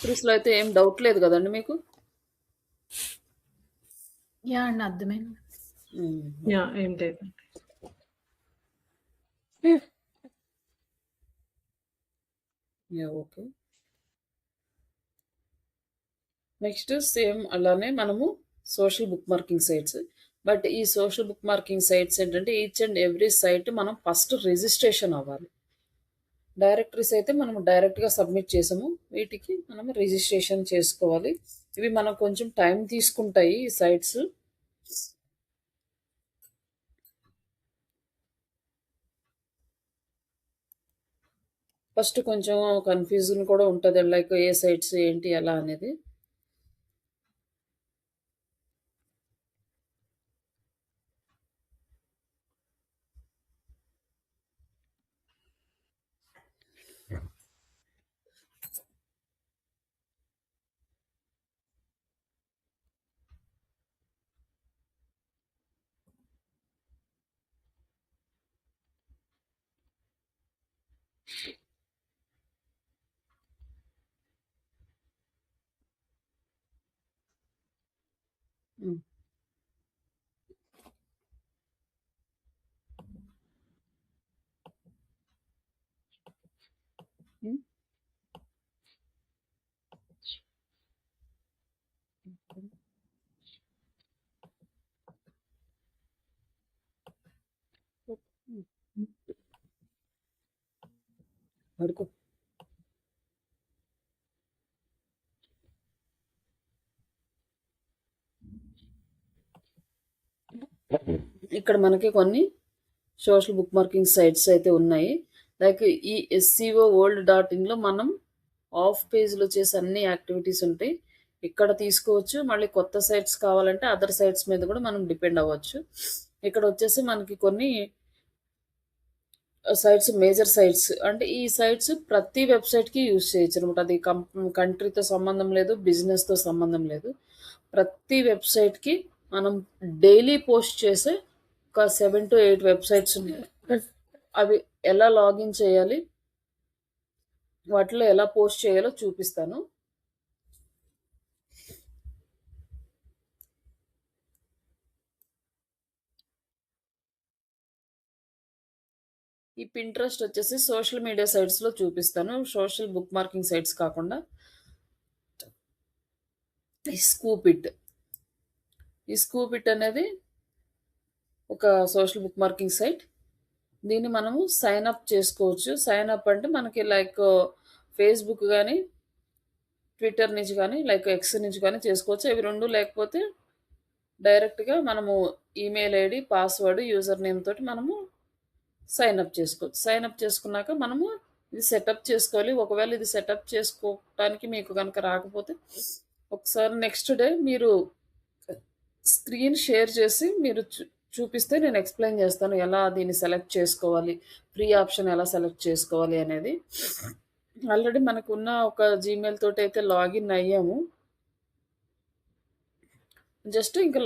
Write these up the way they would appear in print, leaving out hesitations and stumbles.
క్రిస్‌లో అయితే ఏం డౌట్ లేదు గదండీ మీకు? యాహ్! అండి. అర్థమైంది. హ్మ్. యాహ్! ఏం లేదు. యాహ్! ఓకే. నెక్స్ట్ సేమ్ అలానే మనము social bookmarking sites. But ఈ సోషల్ బుక్ మార్కింగ్ సైట్స్ ఏంటంటే ఈచ్ అండ్ ఎవ్రీ సైట్ మనం ఫస్ట్ రిజిస్ట్రేషన్ అవ్వాలి. డైరెక్టరీస్ అయితే మనం డైరెక్ట్‌గా సబ్మిట్ చేసాము. వీటికి మనం రిజిస్ట్రేషన్ చేసుకోవాలి. ఇవి మనకు కొంచెం టైం తీసుకుంటాయి ఈ సైట్స్. ఫస్ట్ కొంచెం కన్‌ఫ్యూజన్ కూడా ఉంటది. లైక్ ఏ సైట్స్ ఏంటి ఎలా అనేది. హ్మ్. హ్మ్. హ్మ్. పడుకో. ఇక్కడ మనకి కొన్ని సోషల్ బుక్ మార్కింగ్ సైట్స్ అయితే ఉన్నాయి. లైక్ ఈ ఎస్‌సిఓ వరల్డ్ డాట్ ఇన్‌లో మనం ఆఫ్ పేజ్‌లో చేసే అన్ని యాక్టివిటీస్ ఉంటాయి. ఇక్కడ తీసుకోవచ్చు. మళ్ళీ కొత్త సైట్స్ కావాలంటే అదర్ సైట్స్ మీద కూడా మనం డిపెండ్ అవ్వచ్చు. ఇక్కడ వచ్చేసి మనకి కొన్ని సైట్స్ మేజర్ సైట్స్ అంటే ఈ సైట్స్ ప్రతి వెబ్‌సైట్‌కి యూజ్ చేయొచ్చనమాట. అది కంట్రీతో సంబంధం లేదు, బిజినెస్‌తో సంబంధం లేదు. ప్రతి వెబ్‌సైట్‌కి మనం డైలీ పోస్ట్ చేసే ఒక 7-8 వెబ్‌సైట్స్ ఉన్నాయి. అవి ఎలా లాగిన్ చేయాలి? వాటిలో ఎలా పోస్ట్ చేయాలో చూపిస్తాను. ఈ పింట్రెస్ట్ వచ్చేసి సోషల్ మీడియా సైట్స్‌లో చూపిస్తాను. సోషల్ బుక్ మార్కింగ్ సైట్స్ కాకుండా ఈ స్కూపిట్. ఈ స్కూపిట్ అనేది ఒక సోషల్ బుక్ మార్కింగ్ సైట్. దీన్ని మనము సైన్ అప్ చేసుకోవచ్చు. సైన్ అప్ అంటే మనకి లైక్ ఫేస్‌బుక్ గాని, ట్విట్టర్ నుంచి గాని, లైక్ ఎక్స్ నుంచి గాని చేసుకోవచ్చు. అవి 2 లేకపోతే డైరెక్ట్‌గా మనము email ID, password, user name తోటి మనము సైన్ అప్ చేసుకోవచ్చు. సైన్ అప్ చేసుకున్నాక మనము ఇది సెటప్ చేసుకోవాలి. ఒకవేళ ఇది సెటప్ చేసుకోవటానికి మీకు గనక రాకపోతే ఒకసారి నెక్స్ట్ డే మీరు స్క్రీన్ షేర్ చేసి మీరు చూపిస్తే నేను ఎక్స్‌ప్లెయిన్ చేస్తాను. ఎలా దీన్ని సెలెక్ట్ చేసుకోవాలి, ఫ్రీ ఆప్షన్ ఎలా సెలెక్ట్ చేసుకోవాలి అనేది. ఆల్రెడీ మనకున్న ఒక జీమెయిల్ తోటైతే లాగిన్ అయ్యాము. జస్ట్ ఇంకా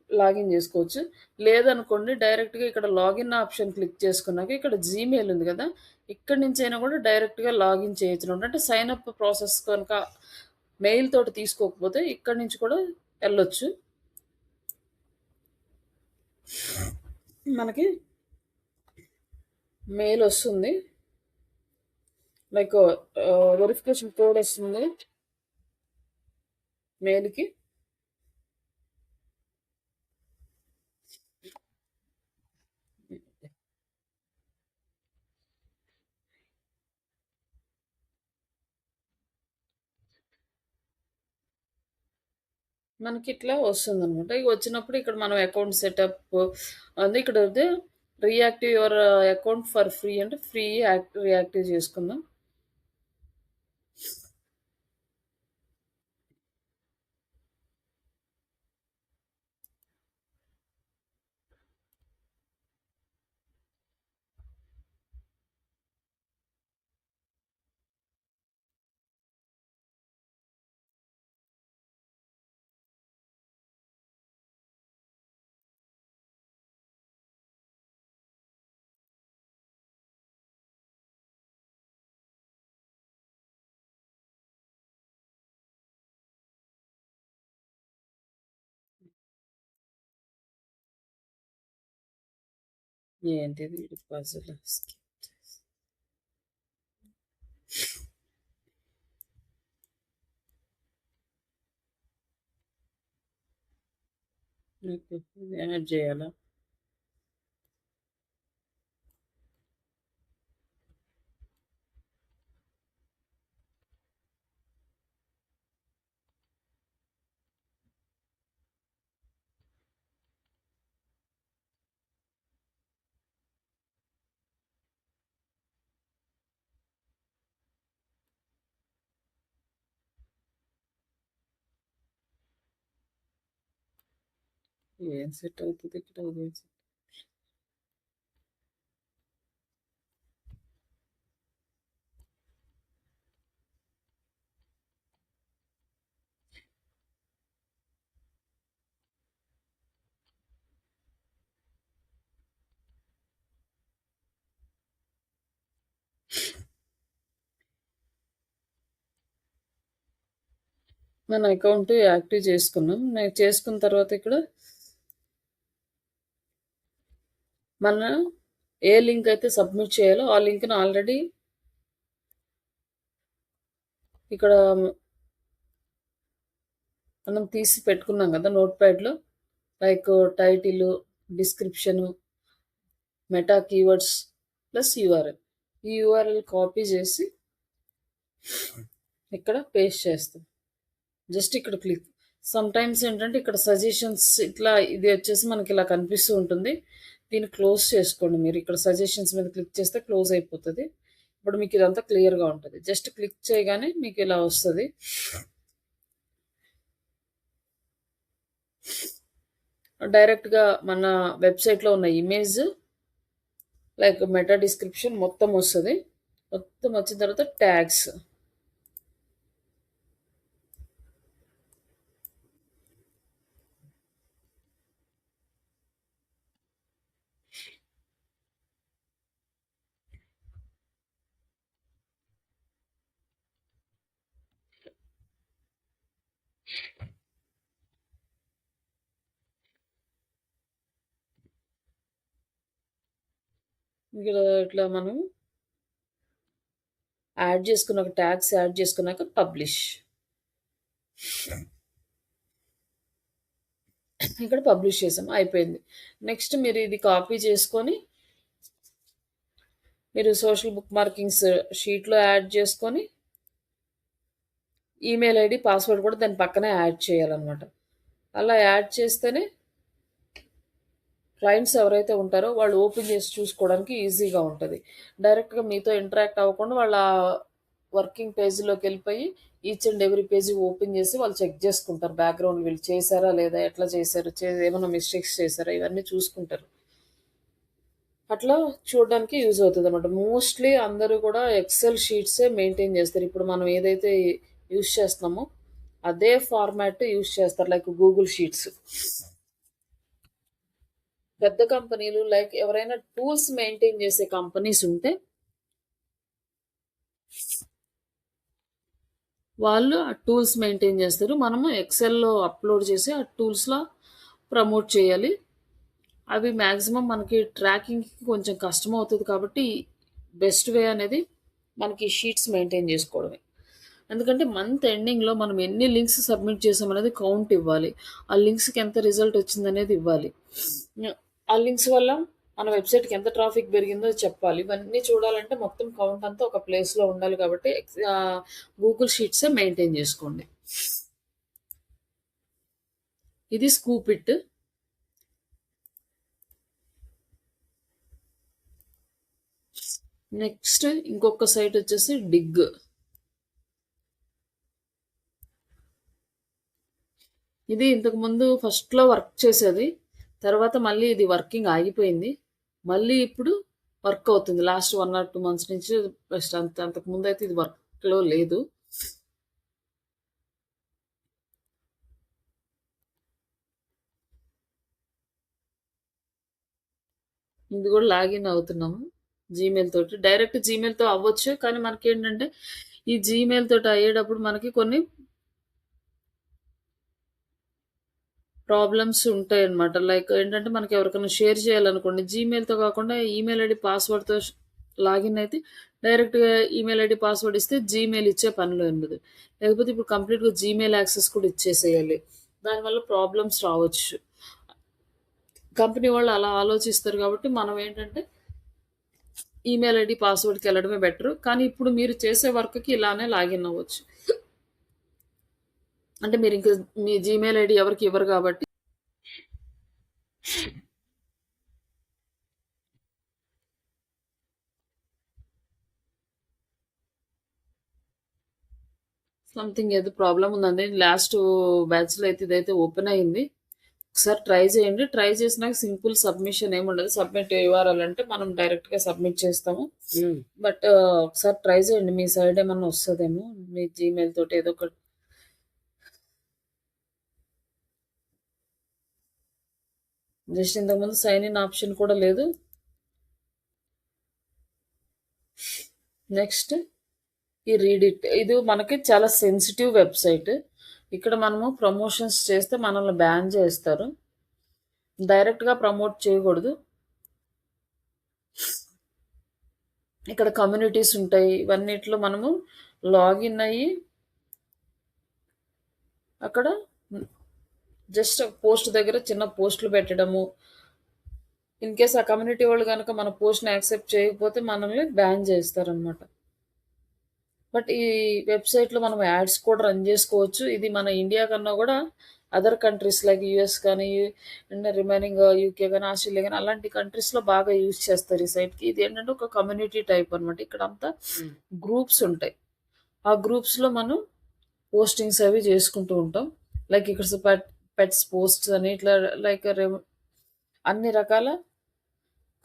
లాగిన్ చేసుకోవచ్చు. లేదనుకోండి డైరెక్ట్‌గా ఇక్కడ లాగిన్ ఆప్షన్ క్లిక్ చేసుకున్నాక ఇక్కడ జీమెయిల్ ఉంది గదా! ఇక్కడి నుంచైనా గూడా డైరెక్ట్‌గా లాగిన్ చేయొచ్చునమాట. అంటే సైన్ అప్ ప్రాసెస్ కనుక మెయిల్ తోటి తీసుకోకపోతే ఇక్కడి నుంచి కూడా ఎళ్ళొచ్చు. మనకి మెయిల్ ఒస్తుంది. లైక్ వెరిఫికేషన్ కోడ్ ఒస్తుంది మెయిల్‌కి. మనకిట్లా వస్తుందనమాట. ఇగ వచ్చినప్పుడు ఇక్కడ మనం అకౌంట్ సెటప్ అంటే ఇక్కడ అయితే reactive your account for free అంటే ఫ్రీ రీయాక్టివ్ చేసుకుందాం. ఏంటిది ఇది పజిల్ యాడ్ చేయాలా? ఏం సెట్ అవుతుంది ఇక్కడ? అదేం set. మన అకౌంట్ యాక్టివ్ చేసుకున్నాం. నేను చేసుకున్న తర్వాత ఇక్కడ మనం ఏ లింక్ అయితే సబ్మిట్ చేయాలో ఆ లింక్ను ఆల్రెడీ ఇక్కడ మనం తీసి పెట్టుకున్నాం కదా నోట్ ప్యాడ్లో. Like title, description, meta keywords plus URL. ఈ యూఆర్ఎల్ కాపీ చేసి ఇక్కడ పేస్ట్ చేస్తాం. జస్ట్ ఇక్కడ క్లిక్. సమ్ టైమ్స్ ఏంటంటే ఇక్కడ సజెషన్స్ ఇట్లా ఇది వచ్చేసి మనకి ఇలా కనిపిస్తూ ఉంటుంది. దీన్ని క్లోజ్ చేసుకోండి. మీరు ఇక్కడ సజెషన్స్ మీద క్లిక్ చేస్తే క్లోజ్ అయిపోతుంది. ఇప్పుడు మీకు ఇదంతా క్లియర్గా ఉంటుంది. జస్ట్ క్లిక్ చేయగానే మీకు ఇలా వస్తుంది. డైరెక్ట్గా మన వెబ్సైట్లో ఉన్న ఇమేజ్ లైక్ మెటా డిస్క్రిప్షన్ మొత్తం వస్తుంది. మొత్తం వచ్చిన తర్వాత ట్యాగ్స్, ఇక్కడ ఇట్లా మనం యాడ్ చేసుకున్నాక ట్యాగ్స్ యాడ్ చేసుకున్నాక పబ్లిష్. ఇక్కడ పబ్లిష్ చేసాం, అయిపోయింది. నెక్స్ట్ మీరు ఇది కాపీ చేసుకొని మీరు సోషల్ బుక్ మార్కింగ్స్ షీట్లో యాడ్ చేసుకొని ఈమెయిల్ ఐడి, పాస్వర్డ్ కూడా దాని పక్కనే యాడ్ చేయాలన్నమాట. అలా యాడ్ చేస్తేనే క్లయింట్స్ ఎవరైతే ఉంటారో వాళ్ళు ఓపెన్ చేసి చూసుకోవడానికి ఈజీగా ఉంటుంది. డైరెక్ట్గా మీతో ఇంటరాక్ట్ అవ్వకుండా వాళ్ళ వర్కింగ్ పేజీలోకి వెళ్ళిపోయి each and every page open చేసి వాళ్ళు చెక్ చేసుకుంటారు. బ్యాక్గ్రౌండ్ వీళ్ళు చేశారా లేదా, ఎట్లా చేశారు, ఏమైనా మిస్టేక్స్ చేశారా, ఇవన్నీ చూసుకుంటారు. అట్లా చూడడానికి యూజ్ అవుతుంది అనమాట. మోస్ట్లీ అందరూ కూడా ఎక్సెల్ షీట్సే మెయింటైన్ చేస్తారు. ఇప్పుడు మనం ఏదైతే యూజ్ చేస్తున్నామో అదే ఫార్మాట్ యూజ్ చేస్తారు, లైక్ గూగుల్ షీట్స్. పెద్ద కంపెనీలు లైక్ ఎవరైనా టూల్స్ మెయింటైన్ చేసే కంపెనీస్ ఉంటే వాళ్ళు ఆ టూల్స్ మెయింటైన్ చేస్తారు. మనము ఎక్సెల్లో అప్లోడ్ చేసి ఆ టూల్స్లో ప్రమోట్ చేయాలి. అవి మ్యాక్సిమం మనకి ట్రాకింగ్కి కొంచెం కష్టం అవుతుంది. కాబట్టి బెస్ట్ వే అనేది మనకి షీట్స్ మెయింటైన్ చేసుకోవడమే. ఎందుకంటే మంత్ ఎండింగ్లో మనం ఎన్ని లింక్స్ సబ్మిట్ చేసామనేది కౌంట్ ఇవ్వాలి. ఆ లింక్స్కి ఎంత రిజల్ట్ వచ్చిందనేది ఇవ్వాలి. ఆ లింక్స్ వల్ల మన వెబ్సైట్కి ఎంత ట్రాఫిక్ పెరిగిందో చెప్పాలి. ఇవన్నీ చూడాలంటే మొత్తం కౌంట్ అంతా ఒక ప్లేస్లో ఉండాలి. కాబట్టి గూగుల్ షీట్సే మెయింటైన్ చేసుకోండి. ఇది స్కూపిట్. నెక్స్ట్ ఇంకొక సైట్ వచ్చేసి డిగ్. ఇది ఇంతకుముందు ఫస్ట్లో వర్క్ చేసేది, తర్వాత మళ్ళీ ఇది వర్కింగ్ ఆగిపోయింది. మళ్ళీ ఇప్పుడు వర్క్ అవుతుంది. లాస్ట్ 1 or 2 months నుంచి బెస్ట్. అంతకుముందు అయితే ఇది వర్క్లో లేదు. ఇది కూడా లాగిన్ అవుతున్నాము జీమెయిల్ తోటి. డైరెక్ట్ జీమెయిల్తో అవ్వచ్చు, కానీ మనకి ఏంటంటే ఈ జీమెయిల్ తోటి అయ్యేటప్పుడు మనకి కొన్ని ప్రాబ్లమ్స్ ఉంటాయన్నమాట. లైక్ ఏంటంటే మనకి ఎవరికైనా షేర్ చేయాలనుకోండి, జీమెయిల్‌తో కాకుండా ఈమెయిల్ ఐడీ పాస్వర్డ్‌తో లాగిన్ అయితే డైరెక్ట్‌గా ఈమెయిల్ ఐడీ పాస్వర్డ్ ఇస్తే జీమెయిల్ ఇచ్చే పనిలో ఉండదు. లేకపోతే ఇప్పుడు కంప్లీట్‌గా జీమెయిల్ యాక్సెస్ కూడా ఇచ్చేసేయాలి. దానివల్ల ప్రాబ్లమ్స్ రావచ్చు. కంపెనీ వాళ్ళు అలా ఆలోచిస్తారు కాబట్టి మనం ఏంటంటే ఈమెయిల్ ఐడీ పాస్వర్డ్‌కి వెళ్ళడమే బెటర్. కానీ ఇప్పుడు మీరు చేసే వర్క్‌కి ఇలానే లాగిన్ అవ్వచ్చు. అంటే మీరు ఇంక మీ జీమెయిల్ ఐడీ ఎవరికి ఇవ్వరు కాబట్టి సంథింగ్ ఏదో ప్రాబ్లమ్ ఉందండి. లాస్ట్ బ్యాచ్‌లో అయితే ఇదైతే ఓపెన్ అయింది. ఒకసారి ట్రై చేయండి. ట్రై చేసినాక సింపుల్ సబ్మిషన్ ఏముండదు. సబ్మిట్ యూఆర్ఎల్ అంటే మనం డైరెక్ట్‌గా సబ్మిట్ చేస్తాము. బట్ ఒకసారి ట్రై చేయండి. మీ సైడ్ ఏమన్నా వస్తదేమో. మీ జీమెయిల్ తోటి ఏదో ఒకటి జస్ట్ ఇంతకుముందు సైన్ ఇన్ ఆప్షన్ కూడా లేదు. నెక్స్ట్ ఈ రీడిట్ ఇది మనకి చాలా సెన్సిటివ్ వెబ్సైట్. ఇక్కడ మనము ప్రమోషన్స్ చేస్తే మనల్ని బ్యాన్ చేస్తారు. డైరెక్ట్‌గా ప్రమోట్ చేయకూడదు. ఇక్కడ కమ్యూనిటీస్ ఉంటాయి. ఇవన్నిట్లో మనము లాగిన్ అయ్యి అక్కడ జస్ట్ పోస్ట్ దగ్గర చిన్న పోస్టులు పెట్టడము. ఇన్ కేస్ ఆ కమ్యూనిటీ వాళ్ళు కనుక మన పోస్ట్‌ని యాక్సెప్ట్ చేయకపోతే మనల్ని బ్యాన్ చేస్తారనమాట. బట్ ఈ వెబ్సైట్‌లో మనం యాడ్స్ కూడా రన్ చేసుకోవచ్చు. ఇది మన ఇండియా కన్నా కూడా అదర్ కంట్రీస్ లైక్ యూఎస్ కానీ అండ్ రిమైనింగ్ యూకే కానీ ఆస్ట్రేలియా కానీ అలాంటి కంట్రీస్‌లో బాగా యూజ్ చేస్తారు ఈ సైట్‌కి. ఇది ఏంటంటే ఒక కమ్యూనిటీ టైప్ అనమాట. ఇక్కడ అంతా గ్రూప్స్ ఉంటాయి. ఆ గ్రూప్స్‌లో మనం పోస్టింగ్స్ అవి చేసుకుంటూ ఉంటాం. లైక్ ఇక్కడ పెట్స్ పోస్ట్స్ అని ఇట్లా లైక్ అన్ని రకాల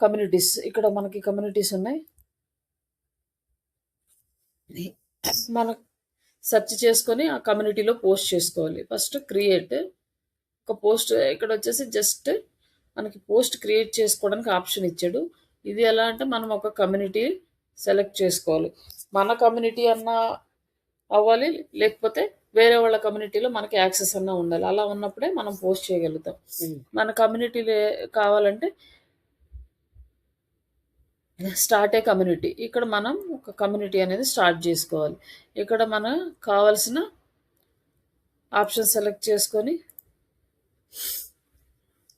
కమ్యూనిటీస్ ఇక్కడ మనకి కమ్యూనిటీస్ ఉన్నాయి. మనం సెర్చ్ చేసుకొని ఆ కమ్యూనిటీలో పోస్ట్ చేసుకోవాలి. ఫస్ట్ క్రియేట్ ఒక పోస్ట్ ఇక్కడ వచ్చేసి జస్ట్ మనకి పోస్ట్ క్రియేట్ చేసుకోవడానికి ఆప్షన్ ఇచ్చాడు. ఇది ఎలా అంటే మనం ఒక కమ్యూనిటీ సెలెక్ట్ చేసుకోవాలి. మన కమ్యూనిటీ అన్నా అవ్వాలి, లేకపోతే వేరే వాళ్ళ కమ్యూనిటీలో మనకి యాక్సెస్ అన్నా ఉండాలి. అలా ఉన్నప్పుడే మనం పోస్ట్ చేయగలుగుతాం. మన కమ్యూనిటీ కావాలంటే స్టార్ట్ ఏ కమ్యూనిటీ. ఇక్కడ మనం ఒక కమ్యూనిటీ అనేది స్టార్ట్ చేసుకోవాలి. ఇక్కడ మనం కావాల్సిన ఆప్షన్ సెలెక్ట్ చేసుకొని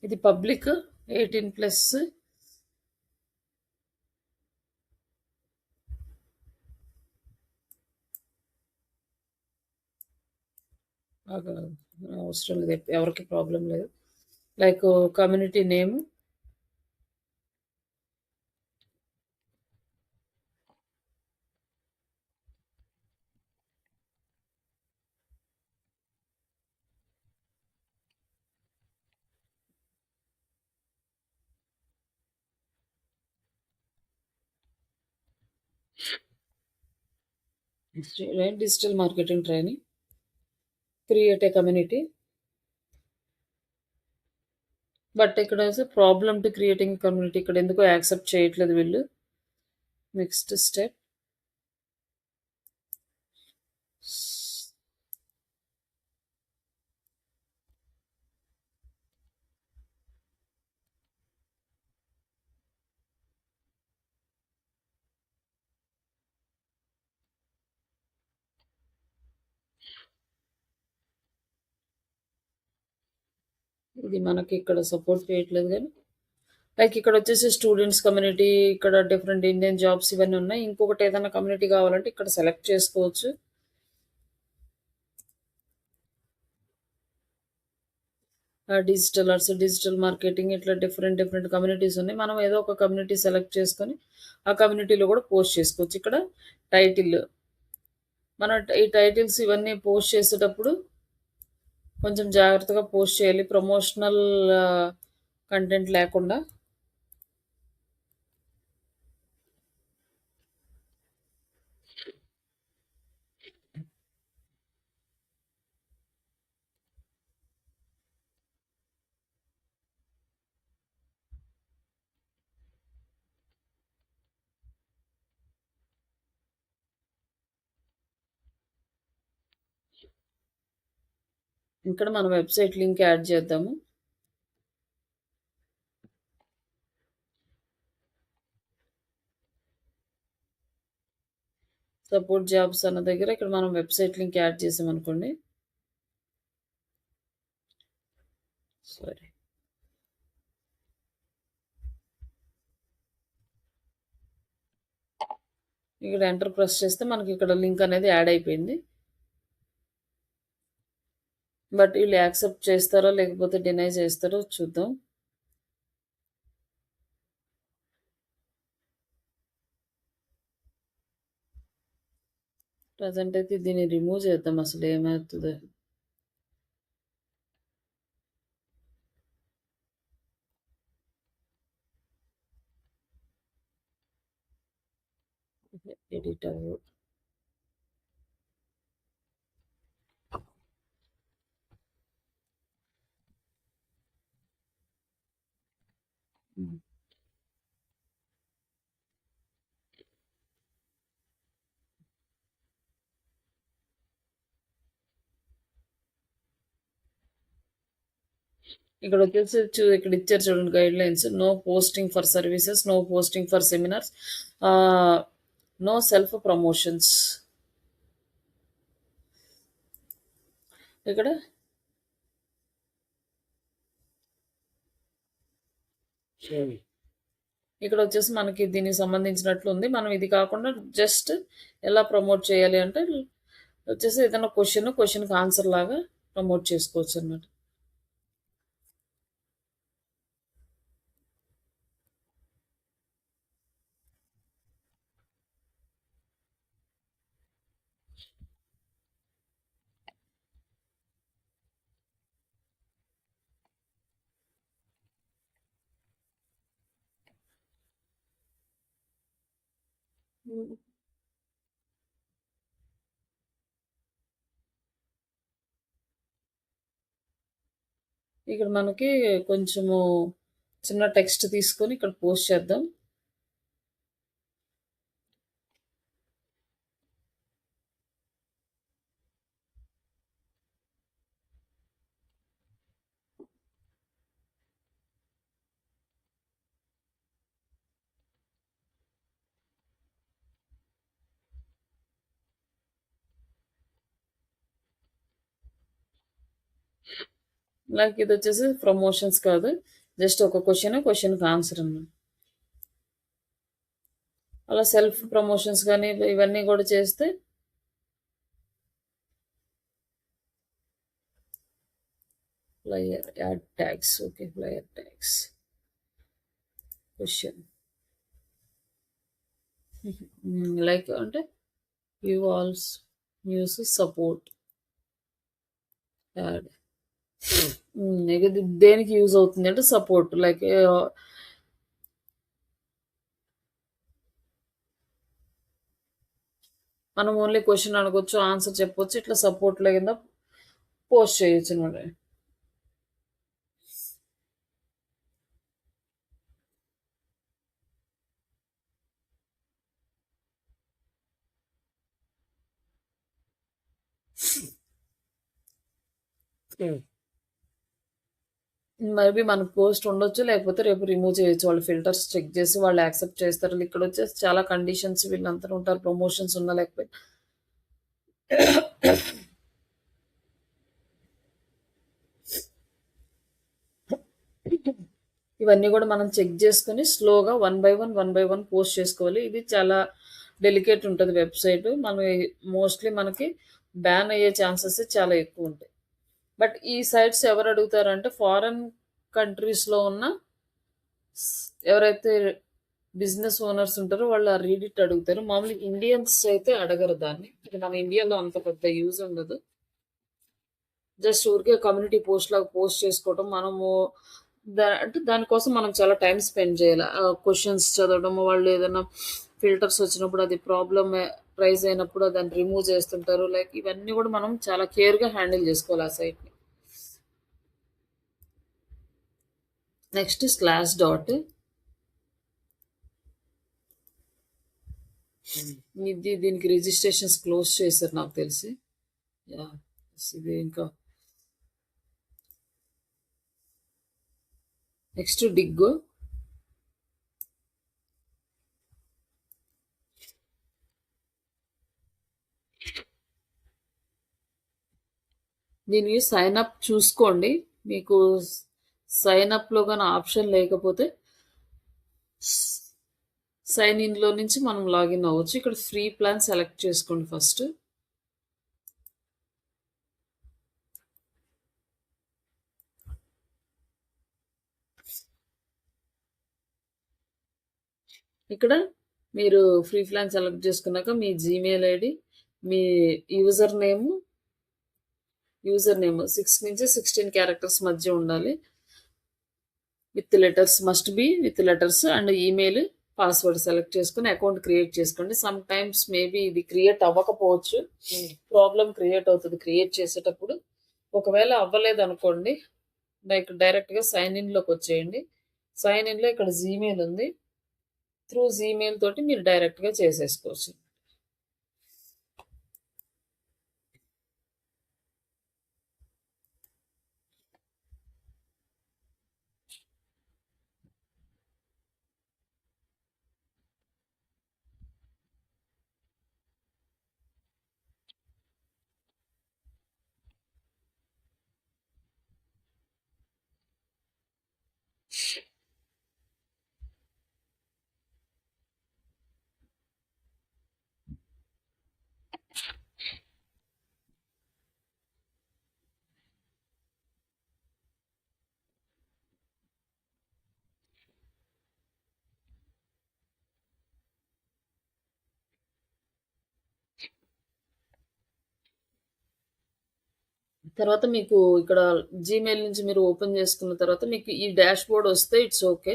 ఇది పబ్లిక్ 18+. అవసరం లేదు, ఎవరికి ప్రాబ్లం లేదు. Like community name digital marketing training, create a community. But ఇక్కడ ప్రాబ్లమ్ టు క్రియేటింగ్ కమ్యూనిటీ ఇక్కడ ఎందుకో యాక్సెప్ట్ చేయట్లేదు వీళ్ళు. నెక్స్ట్ స్టెప్ ఇది మనకి ఇక్కడ సపోర్ట్ చేయట్లేదు కానీ లైక్ ఇక్కడ వచ్చేసి స్టూడెంట్స్ కమ్యూనిటీ, ఇక్కడ డిఫరెంట్ ఇండియన్ జాబ్స్ ఇవన్నీ ఉన్నాయి. ఇంకొకటి ఏదైనా కమ్యూనిటీ కావాలంటే ఇక్కడ సెలెక్ట్ చేసుకోవచ్చు. డిజిటల్ ఆర్ట్స్, డిజిటల్ మార్కెటింగ్ ఇట్లా డిఫరెంట్ డిఫరెంట్ కమ్యూనిటీస్ ఉన్నాయి. మనం ఏదో ఒక కమ్యూనిటీ సెలెక్ట్ చేసుకొని ఆ కమ్యూనిటీలో కూడా పోస్ట్ చేసుకోవచ్చు. ఇక్కడ టైటిల్, మన ఈ టైటిల్స్ ఇవన్నీ పోస్ట్ చేసేటప్పుడు కొంచెం జాగ్రత్తగా పోస్ట్ చేయాలి, ప్రమోషనల్ కంటెంట్ లేకుండా. ఇక్కడ మన వెబ్‌సైట్ లింక్ యాడ్ చేద్దాము. సపోర్ట్ జాబ్స్ అన్న దగ్గర ఇక్కడ మనం వెబ్‌సైట్ లింక్ యాడ్ చేసామనుకోండి. సారీ. ఇక్కడ ఎంటర్ ప్రెస్ చేస్తే మనకి ఇక్కడ లింక్ అనేది యాడ్ అయిపోయింది. బట్ వీళ్ళు యాక్సెప్ట్ చేస్తారో లేకపోతే డినై చేస్తారో చూద్దాం. ప్రెజెంట్ అయితే దీన్ని రిమూవ్ చేద్దాం అసలు ఏమవుతుందో. ఎడిటర్ ఇక్కడ వచ్చేసి ఇక్కడ ఇచ్చారు చూడండి guidelines. No posting for services, no posting for seminars, no self promotions. ఇక్కడ ఇక్కడ వచ్చేసి మనకి దీనికి సంబంధించినట్లు ఉంది. మనం ఇది కాకుండా జస్ట్ ఎలా ప్రమోట్ చేయాలి అంటే వచ్చేసి ఏదైనా క్వశ్చన్కి ఆన్సర్ లాగా ప్రమోట్ చేసుకోవచ్చు అన్నమాట. ఇక్కడ మనకి కొంచెము చిన్న టెక్స్ట్ తీసుకొని ఇక్కడ పోస్ట్ చేద్దాం. లైక్ ఇది వచ్చేసి ప్రమోషన్స్ కాదు, జస్ట్ ఒక క్వశ్చన్కి ఆన్సర్ అన్నమాట. అలా సెల్ఫ్ ప్రమోషన్స్ కానీ ఇవన్నీ కూడా చేస్తే flyer add tags. Okay, flyer tags question like అంటే you also news support add. ఇది దేనికి యూజ్ అవుతుంది అంటే సపోర్ట్, లైక్ మనం ఓన్లీ క్వశ్చన్ అడగొచ్చు, ఆన్సర్ చెప్పొచ్చు, ఇట్లా సపోర్ట్లో కింద పోస్ట్ చేయొచ్చు అనమాట. మేబీ మనకు పోస్ట్ ఉండొచ్చు, లేకపోతే రేపు రిమూవ్ చేయొచ్చు. వాళ్ళు ఫిల్టర్స్ చెక్ చేసి వాళ్ళు యాక్సెప్ట్ చేస్తారు. ఇక్కడ వచ్చేసి చాలా కండిషన్స్ వీళ్ళంతా ఉంటారు, ప్రమోషన్స్ ఉన్నా లేకపోతే. ఇవన్నీ కూడా మనం చెక్ చేసుకుని స్లోగా 1 by 1 పోస్ట్ చేసుకోవాలి. ఇది చాలా డెలికేట్ ఉంటుంది వెబ్సైట్. మనం మోస్ట్లీ మనకి బ్యాన్ అయ్యే ఛాన్సెస్ చాలా ఎక్కువ ఉంటాయి. బట్ ఈ సైట్స్ ఎవరు అడుగుతారంటే ఫారెన్ కంట్రీస్లో ఉన్న ఎవరైతే బిజినెస్ ఓనర్స్ ఉంటారో వాళ్ళు ఆ రీడిట్ అడుగుతారు. మామూలుగా ఇండియన్స్ అయితే అడగరు దాన్ని. ఇది మన ఇండియాలో అంత పెద్ద యూజ్ ఉండదు. జస్ట్ ఊరికే కమ్యూనిటీ పోస్ట్ లాగా పోస్ట్ చేసుకోవడం. మనము అంటే దానికోసం మనం చాలా టైం స్పెండ్ చేయాలి. క్వశ్చన్స్ చదవడం, వాళ్ళు ఏదైనా ఫిల్టర్స్ వచ్చినప్పుడు అది ప్రాబ్లమ్ రైజ్ అయినప్పుడు దాన్ని రిమూవ్ చేస్తుంటారు. లైక్ ఇవన్నీ కూడా మనం చాలా కేర్గా హ్యాండిల్ చేసుకోవాలి ఆ సైట్ని. Next slash dot. దీనికి రిజిస్ట్రేషన్స్ క్లోజ్ చేశారు నాకు తెలిసి. యా, ఇది ఇంకా నెక్స్ట్ డిగ్గో. దీనికి సైన్ అప్ చూసుకోండి. మీకు సైన్ అప్లో కానీ ఆప్షన్ లేకపోతే సైన్ ఇన్లో నుంచి మనం లాగిన్ అవ్వచ్చు. ఇక్కడ ఫ్రీ ప్లాన్ సెలెక్ట్ చేసుకోండి ఫస్ట్. ఇక్కడ మీరు ఫ్రీ ప్లాన్ సెలెక్ట్ చేసుకున్నాక మీ జీమెయిల్ ఐడి, మీ యూజర్ నేమ్ 6 నుంచి 16 క్యారెక్టర్స్ మధ్య ఉండాలి. With letters, must be with letters. And email, password select చేసుకుని అకౌంట్ క్రియేట్ చేసుకోండి. సమ్ టైమ్స్ మేబీ ఇది క్రియేట్ అవ్వకపోవచ్చు, ప్రాబ్లం క్రియేట్ అవుతుంది క్రియేట్ చేసేటప్పుడు. ఒకవేళ అవ్వలేదు అనుకోండి, డైరెక్ట్గా సైన్ ఇన్లోకి వచ్చేయండి. సైన్ ఇన్లో ఇక్కడ జీమెయిల్ ఉంది, త్రూ జీమెయిల్ తోటి మీరు డైరెక్ట్గా చేసేసుకోవచ్చు. తర్వాత మీకు ఇక్కడ జీమెయిల్ నుంచి మీరు ఓపెన్ చేసుకున్న తర్వాత మీకు ఈ డాష్ బోర్డ్ వస్తే ఇట్స్ ఓకే.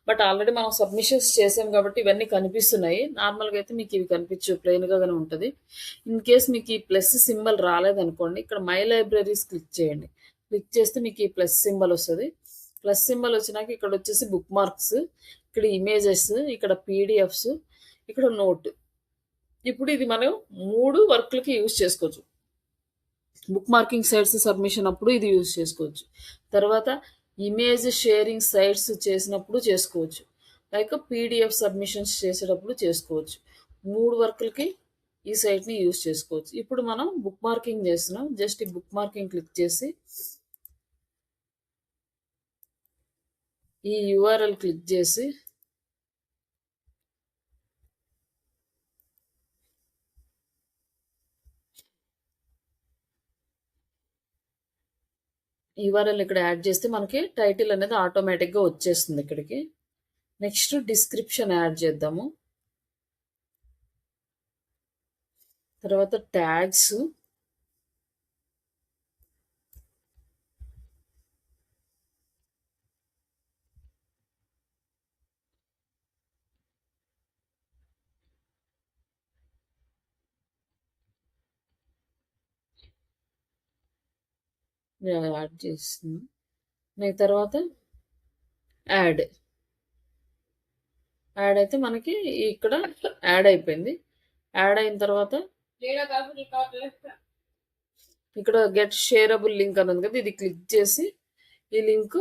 బట్ ఆల్రెడీ మనం సబ్మిషన్స్ చేసాం కాబట్టి ఇవన్నీ కనిపిస్తున్నాయి. నార్మల్గా అయితే మీకు ఇవి కనిపించు, ప్లెయిన్గానే ఉంటుంది. ఇన్ కేస్ మీకు ఈ ప్లస్ సింబల్ రాలేదనుకోండి, ఇక్కడ మై లైబ్రరీస్ క్లిక్ చేయండి. క్లిక్ చేస్తే మీకు ఈ ప్లస్ సింబల్ వస్తుంది. ప్లస్ సింబల్ వచ్చినాక ఇక్కడ వచ్చేసి బుక్ మార్క్స్, ఇక్కడ ఇమేజెస్, ఇక్కడ పీడిఎఫ్స్, ఇక్కడ నోట్. ఇప్పుడు ఇది మనం 3 వర్క్లకి యూజ్ చేసుకోవచ్చు. బుక్ మార్కింగ్ సైట్స్ సబ్మిషన్ అప్పుడు ఇది యూజ్ చేసుకోవచ్చు. తర్వాత ఇమేజ్ షేరింగ్ సైట్స్ చేసినప్పుడు చేసుకోవచ్చు. లైక్ పీడిఎఫ్ సబ్మిషన్స్ చేసేటప్పుడు చేసుకోవచ్చు. 3 వర్క్లకి ఈ సైట్ని యూజ్ చేసుకోవచ్చు. ఇప్పుడు మనం బుక్ మార్కింగ్ చేస్తున్నాం. జస్ట్ ఈ బుక్ మార్కింగ్ క్లిక్ చేసి ఈ యూఆర్ఎల్ క్లిక్ చేసి యూఆర్ఎల్ ఇక్కడ యాడ్ చేస్తే మనకి టైటిల్ అనేది ఆటోమేటిక్గా వచ్చేస్తుంది ఇక్కడికి. నెక్స్ట్ డిస్క్రిప్షన్ యాడ్ చేద్దాము. తర్వాత ట్యాగ్స్, యాడ్ చేస్తుంది. తర్వాత యాడ్ అయితే మనకి ఇక్కడ యాడ్ అయిపోయింది. యాడ్ అయిన తర్వాత ఇక్కడ గెట్ షేరబుల్ లింక్ అని ఉంది కదా, ఇది క్లిక్ చేసి ఈ లింక్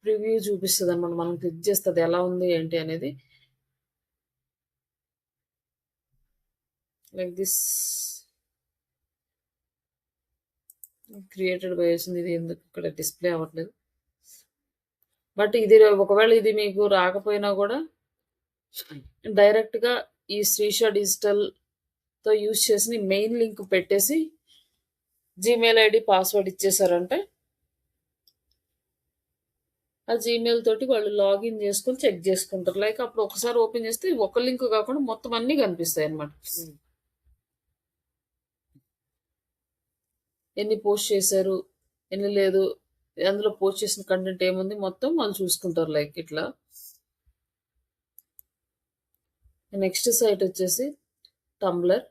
ప్రివ్యూ చూపిస్తుంది అనమాట. మనం క్లిక్ చేస్తుంది ఎలా ఉంది ఏంటి అనేది. లైక్ దిస్ క్రియేటెడ్ బై వచ్చింది. ఇది ఎందుకు ఇక్కడ డిస్ప్లే అవ్వట్లేదు. బట్ ఇది ఒకవేళ ఇది మీకు రాకపోయినా కూడా డైరెక్ట్గా ఈ శ్రీష డిజిటల్తో యూజ్ చేసి మెయిన్ లింక్ పెట్టేసి జీమెయిల్ ఐడి పాస్వర్డ్ ఇచ్చేసారంటే ఆ జీమెయిల్ తోటి వాళ్ళు లాగిన్ చేసుకొని చెక్ చేసుకుంటారు. లైక్ అప్పుడు ఒకసారి ఓపెన్ చేస్తే ఒక లింక్ కాకుండా మొత్తం అన్నీ కనిపిస్తాయి అన్నమాట. ఎన్ని పోస్ట్ చేశారు, ఎన్ని లేదు, అందులో పోస్ట్ చేసిన కంటెంట్ ఏముంది మొత్తం వాళ్ళు చూసుకుంటారు. లైక్ ఇట్లా. నెక్స్ట్ సైట్ వచ్చేసి టంబ్లర్.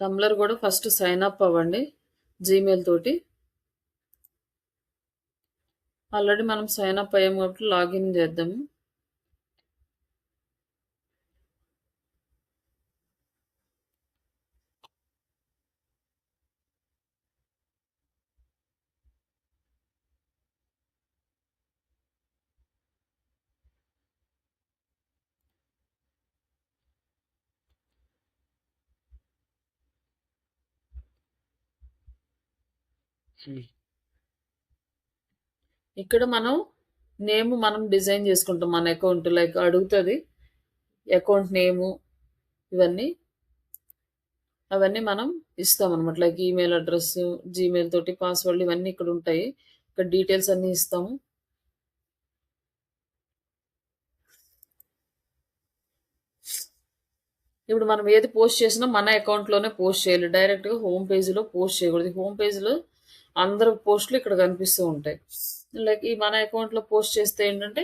టంబ్లర్ కూడా ఫస్ట్ సైన్ అప్ అవ్వండి జీమెయిల్ తోటి. ఆల్రెడీ మనం సైన్ అప్ అయ్యాము కాబట్టి లాగిన్ చేద్దాము. ఇక్కడ మనం డిజైన్ చేసుకుంటాం మన అకౌంట్ లైక్ అడుగుతుంది అకౌంట్ నేము ఇవన్నీ అవన్నీ మనం ఇస్తాం అనమాట లైక్ ఈమెయిల్ అడ్రస్ జీమెయిల్ తోటి పాస్వర్డ్ ఇవన్నీ ఇక్కడ ఉంటాయి ఇక్కడ డీటెయిల్స్ అన్నీ ఇస్తాము ఇప్పుడు మనం ఏది పోస్ట్ చేసినా మన అకౌంట్లోనే పోస్ట్ చేయాలి డైరెక్ట్గా హోమ్ పేజీలో పోస్ట్ చేయకూడదు హోమ్ పేజీలో అందరు పోస్టులు ఇక్కడ కనిపిస్తూ ఉంటాయి లైక్ ఈ మన అకౌంట్లో పోస్ట్ చేస్తే ఏంటంటే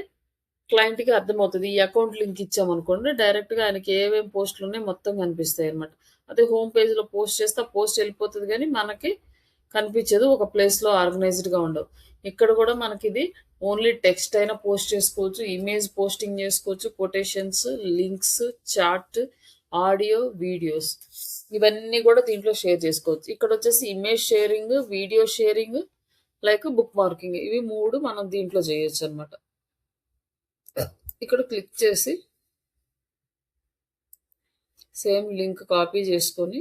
క్లయింట్కి అర్థమవుతుంది ఈ అకౌంట్ లింక్ ఇచ్చామనుకోండి డైరెక్ట్గా ఆయనకి ఏమేమి పోస్టులు ఉన్నాయి మొత్తం కనిపిస్తాయి అనమాట అదే హోమ్ పేజ్లో పోస్ట్ చేస్తే ఆ పోస్ట్ వెళ్ళిపోతుంది కానీ మనకి కనిపించదు ఒక ప్లేస్లో ఆర్గనైజ్డ్గా ఉండవు ఇక్కడ కూడా మనకి ఇది ఓన్లీ టెక్స్ట్ అయినా పోస్ట్ చేసుకోవచ్చు ఇమేజ్ పోస్టింగ్ చేసుకోవచ్చు quotations links chart audio videos ఇవన్నీ కూడా దీంట్లో షేర్ చేసుకోవచ్చు ఇక్కడ వచ్చేసి image sharing video sharing like book marking ఇవి 3 మనం దీంట్లో చేయొచ్చు అనమాట ఇక్కడ క్లిక్ చేసి సేమ్ లింక్ కాపీ చేసుకొని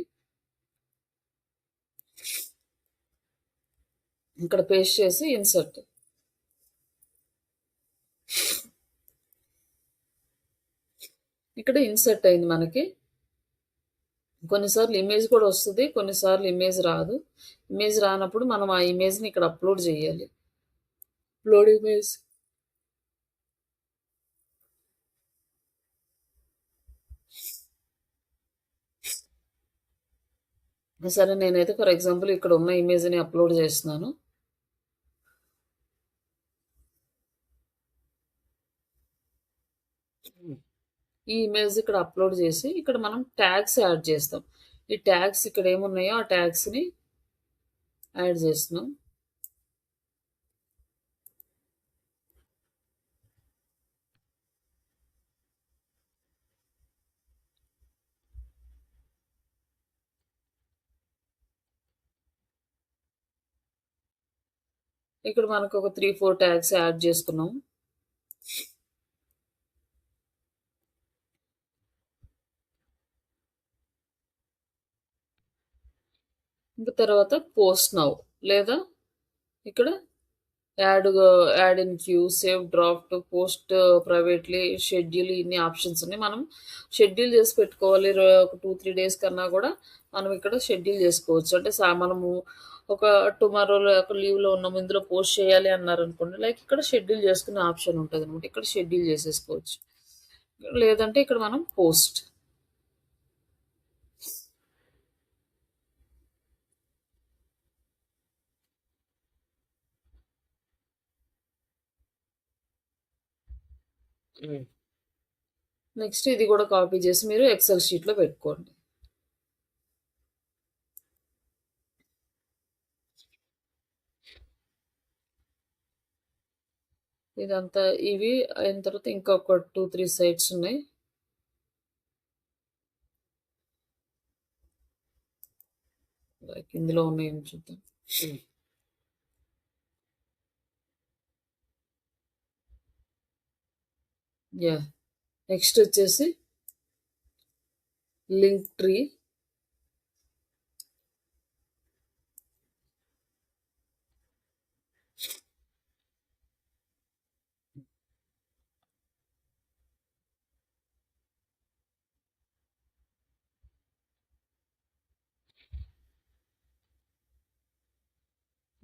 ఇక్కడ పేస్ట్ చేసి ఇన్సర్ట్ ఇక్కడ ఇన్సర్ట్ అయింది మనకి కొన్నిసార్లు ఇమేజ్ కూడా వస్తుంది కొన్నిసార్లు ఇమేజ్ రాదు ఇమేజ్ రానప్పుడు మనం ఆ ఇమేజ్ని ఇక్కడ అప్లోడ్ చేయాలి అప్లోడ్ ఇమేజ్ సరే నేనైతే ఫర్ ఎగ్జాంపుల్ ఇక్కడ ఉన్న ఇమేజ్ని అప్లోడ్ చేస్తున్నాను ఈ ఇమేజ్ ఇక్కడ అప్లోడ్ చేసి ఇక్కడ మనం ట్యాగ్స్ యాడ్ చేస్తాం ఈ ట్యాగ్స్ ఇక్కడ ఏమున్నాయో ఆ ట్యాగ్స్ని యాడ్ చేస్తున్నాం ఇక్కడ మనకు ఒక 3-4 ట్యాగ్స్ యాడ్ చేసుకున్నాం ఇంకా తర్వాత పోస్ట్ నౌ లేదా ఇక్కడ add in queue save draft post privately schedule ఇన్ని ఆప్షన్స్ ఉన్నాయి మనం షెడ్యూల్ చేసి పెట్టుకోవాలి ఒక 2-3 డేస్ కన్నా కూడా మనం ఇక్కడ షెడ్యూల్ చేసుకోవచ్చు అంటే మనము ఒక టుమారో ఒక లీవ్లో ఉన్నాము ఇందులో పోస్ట్ చేయాలి అన్నారు అనుకోండి లైక్ ఇక్కడ షెడ్యూల్ చేసుకునే ఆప్షన్ ఉంటుంది అనమాట ఇక్కడ షెడ్యూల్ చేసేసుకోవచ్చు లేదంటే ఇక్కడ మనం పోస్ట్ నెక్స్ట్ ఇది కూడా కాపీ చేసి మీరు ఎక్సెల్ షీట్లో పెట్టుకోండి ఇదంతా ఇవి అయిన తర్వాత ఇంకొక 2-3 సైట్స్ ఉన్నాయి లైక్ ఇందులో ఉన్నాయి చూద్దాం యా నెక్స్ట్ వచ్చేసి లింక్ ట్రీ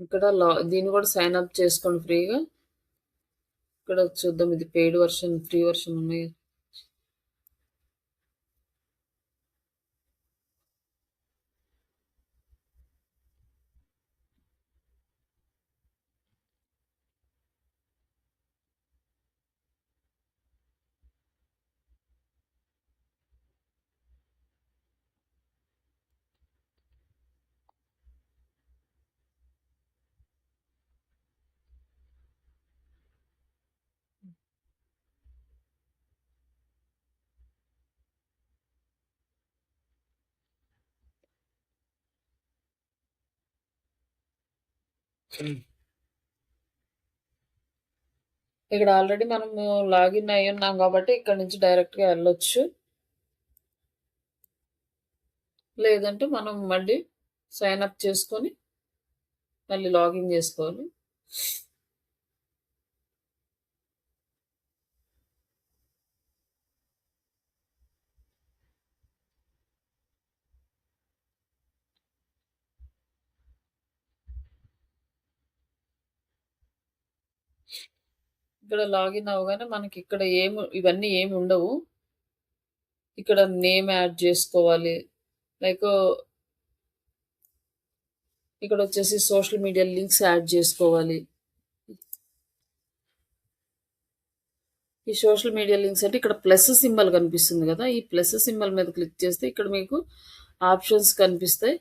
ఇక్కడ దీన్ని కూడా సైన్ అప్ చేసుకోండి ఫ్రీగా ఇక్కడ చూద్దాం ఇది పెయిడ్ వర్షన్ ఫ్రీ వర్షన్ ఉన్నాయి ఇక్కడ ఆల్రెడీ మనము లాగిన్ అయ్యి ఉన్నాం కాబట్టి ఇక్కడ నుంచి డైరెక్ట్గా వెళ్ళొచ్చు లేదంటే మనం మళ్ళీ సైన్ అప్ చేసుకొని మళ్ళీ లాగిన్ చేసుకోవాలి. ఇక్కడ లాగిన్ అవ్వగానే మనకి ఇక్కడ ఇవన్నీ ఏమి ఉండవు. ఇక్కడ నేమ్ యాడ్ చేసుకోవాలి. లైక్ ఇక్కడ వచ్చేసి సోషల్ మీడియా లింక్స్ యాడ్ చేసుకోవాలి. ఈ సోషల్ మీడియా లింక్స్ అంటే ఇక్కడ ప్లస్ సింబల్ కనిపిస్తుంది కదా, ఈ ప్లస్ సింబల్ మీద క్లిక్ చేస్తే ఇక్కడ మీకు ఆప్షన్స్ కనిపిస్తాయి.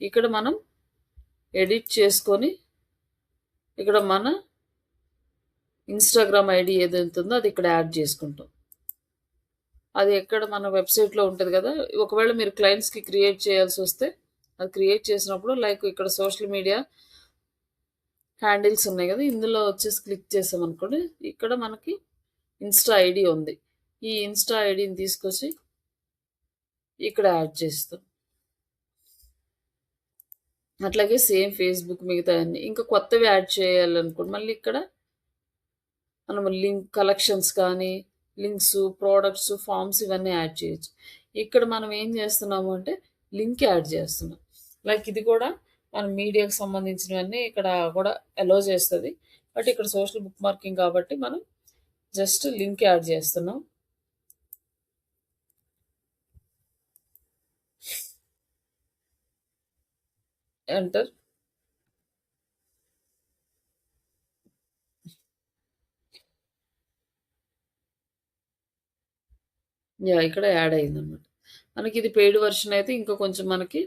ఇక్కడ మనం ఎడిట్ చేసుకొని ఇక్కడ మన ఇన్స్టాగ్రామ్ ఐడి ఏదైతే ఉందో అది ఇక్కడ యాడ్ చేసుకుంటాం. అది ఎక్కడ మన వెబ్సైట్లో ఉంటుంది కదా, ఒకవేళ మీరు క్లయింట్స్కి క్రియేట్ చేయాల్సి వస్తే అది క్రియేట్ చేసినప్పుడు లైక్ ఇక్కడ సోషల్ మీడియా హ్యాండిల్స్ ఉన్నాయి కదా, ఇందులో వచ్చేసి క్లిక్ చేసామనుకోండి ఇక్కడ మనకి ఇన్స్టా ఐడి ఉంది. ఈ ఇన్స్టా ఐడిని తీసుకొచ్చి ఇక్కడ యాడ్ చేస్తాం. అట్లాగే సేమ్ ఫేస్బుక్ మిగతా అన్ని ఇంకా కొత్తవి యాడ్ చేయాలనుకోండి మళ్ళీ ఇక్కడ మనం లింక్ కలెక్షన్స్ కానీ లింక్స్ ప్రోడక్ట్స్ ఫామ్స్ ఇవన్నీ యాడ్ చేయొచ్చు. ఇక్కడ మనం ఏం చేస్తున్నాము అంటే లింక్ యాడ్ చేస్తున్నాం. లైక్ ఇది కూడా మన మీడియాకి సంబంధించినవన్నీ ఇక్కడ కూడా అలో చేస్తుంది. బట్ ఇక్కడ సోషల్ బుక్ మార్కింగ్ కాబట్టి మనం జస్ట్ లింక్ యాడ్ చేస్తున్నాం. ఎంటర్. ఇక్కడ యాడ్ అయింది అనమాట. మనకి ఇది పెయిడ్ వర్షన్ అయితే ఇంకా కొంచెం మనకి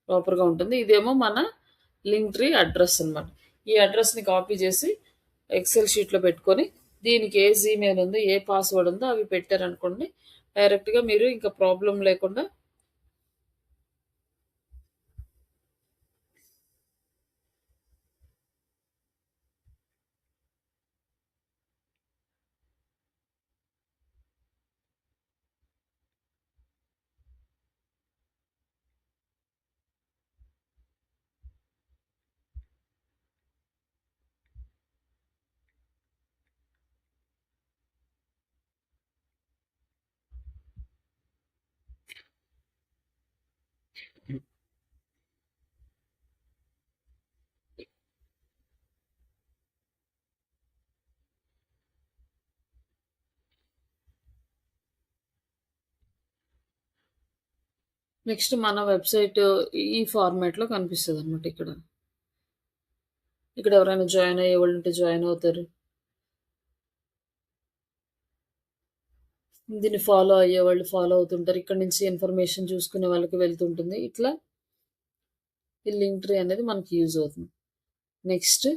ప్రాపర్గా ఉంటుంది. ఇదేమో మన లింక్ ట్రీ అడ్రస్ అనమాట. ఈ అడ్రస్ని కాపీ చేసి ఎక్సెల్ షీట్లో పెట్టుకొని దీనికి ఏ జీమెయిల్ ఉందో ఏ పాస్వర్డ్ ఉందో అవి పెట్టారనుకోండి డైరెక్ట్గా మీరు ఇంకా ప్రాబ్లం లేకుండా నెక్స్ట్ మన వెబ్సైట్ ఈ ఫార్మాట్లో కనిపిస్తుంది అనమాట. ఇక్కడ ఎవరైనా జాయిన్ అయ్యే వాళ్ళు ఉంటే జాయిన్ అవుతారు, దీన్ని ఫాలో అయ్యే వాళ్ళు ఫాలో అవుతుంటారు, ఇక్కడ నుంచి ఇన్ఫర్మేషన్ చూసుకునే వాళ్ళకి వెళ్తుంటుంది. ఇట్లా ఈ లింక్ ట్రీ అనేది మనకి యూజ్ అవుతుంది. నెక్స్ట్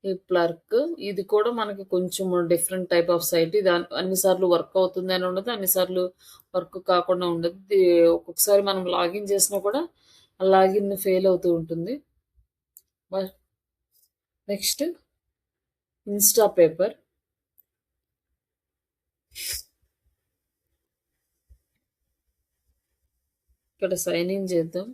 ఈ ప్లర్క్, ఇది కూడా మనకి కొంచెం డిఫరెంట్ టైప్ ఆఫ్ సైట్. ఇది అన్నిసార్లు వర్క్ అవుతుంది అని ఉండదు, అన్నిసార్లు వర్క్ కాకుండా ఉండదు. ఒక్కొక్కసారి మనం లాగిన్ చేసినా కూడా లాగిన్ ఫెయిల్ అవుతూ ఉంటుంది. Next Insta paper. ఇక్కడ సైన్ ఇన్ చేద్దాం.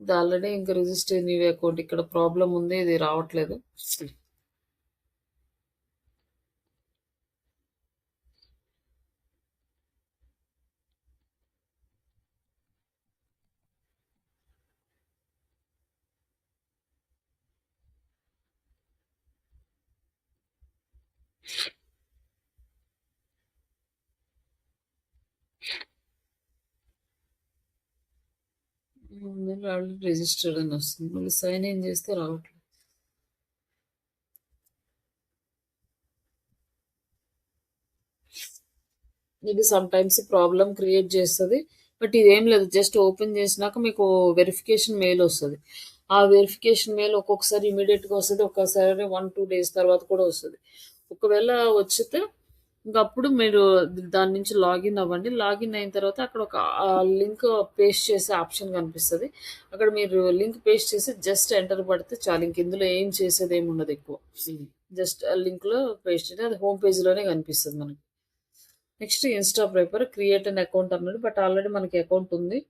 ఇది ఆల్రెడీ ఇంకా రిజిస్టర్ న్యూ అకౌంట్. ఇక్కడ ప్రాబ్లం ఉంది, ఇది రావట్లేదు. ఆల్రెడీ రిజిస్టర్డ్ అని వస్తుంది, మళ్ళీ సైన్ ఇన్ చేస్తే రావట్లేదు. ఇది సమ్ టైమ్స్ ప్రాబ్లం క్రియేట్ చేస్తుంది. బట్ ఇదేం లేదు, జస్ట్ ఓపెన్ చేసినాక మీకు వెరిఫికేషన్ మెయిల్ వస్తుంది. ఆ వెరిఫికేషన్ మెయిల్ ఒక్కొక్కసారి ఇమీడియట్గా వస్తుంది, ఒక్కొక్కసారి 1-2 డేస్ తర్వాత కూడా వస్తుంది. ఒకవేళ వచ్చితే ఇంకా అప్పుడు మీరు దాని నుంచి లాగిన్ అవ్వండి. లాగిన్ అయిన తర్వాత అక్కడ ఒక లింక్ పేస్ట్ చేసే ఆప్షన్ కనిపిస్తుంది. అక్కడ మీరు లింక్ పేస్ట్ చేసి జస్ట్ ఎంటర్ పడితే చాలు. ఇంక ఇందులో ఏం చేసేది ఏమి ఉండదు ఎక్కువ. జస్ట్ ఆ లింక్లో పేస్ట్ చేయండి, అది హోమ్ పేజ్లోనే కనిపిస్తుంది మనకి. Next Insta paper create an account అన్నాడు, బట్ ఆల్రెడీ మనకి అకౌంట్ ఉంది.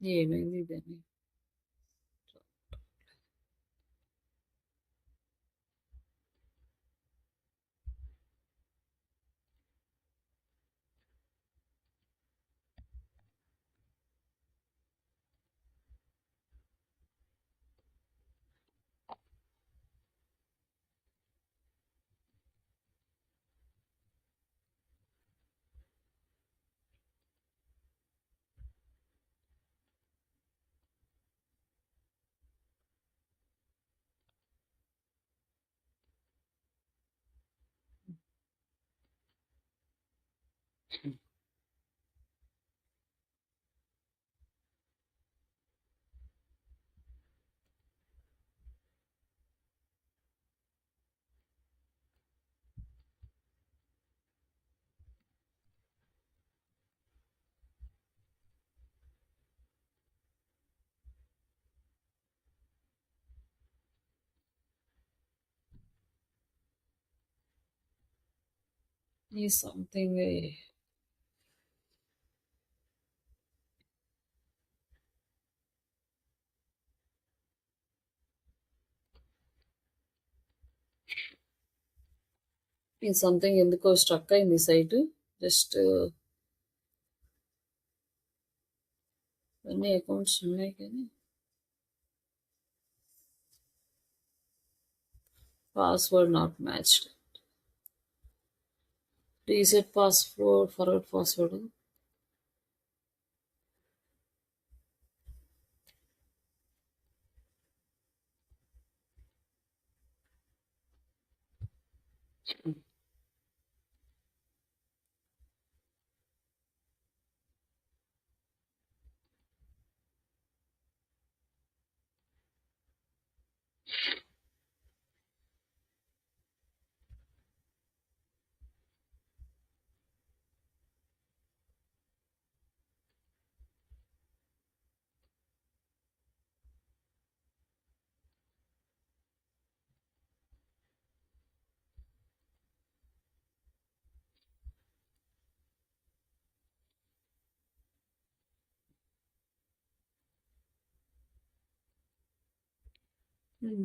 ఏమైంది ఇదని? ఈ సంథింగ్ ఎందుకో స్ట్రక్ అయింది సైట్. జస్ట్ అన్ని అకౌంట్స్ ఉన్నాయి కానీ password not matched. Reset password, forgot password.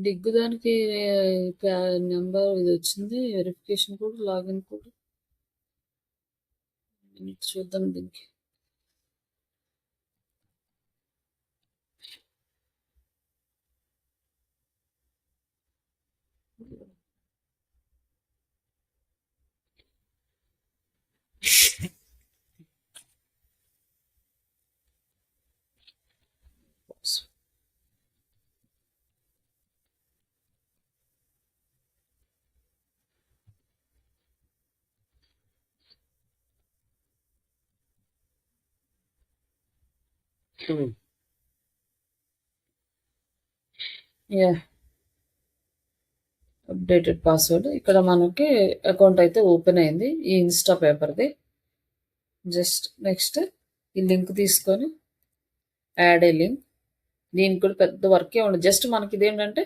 డిగ్గు దానికి నెంబర్ ఇది వచ్చింది, వెరిఫికేషన్ కోడ్, లాగిన్ కోడ్. చూద్దాం దీనికి. Yeah, updated password. ఇక్కడ మనకి అకౌంట్ అయితే ఓపెన్ అయింది ఈ ఇన్స్టా పేపర్ది. జస్ట్ నెక్స్ట్ ఈ లింక్ తీసుకొని యాడ్ ఏ లింక్. దీనికి కూడా పెద్ద వర్కే ఉండదు. జస్ట్ మనకి ఇదేంటంటే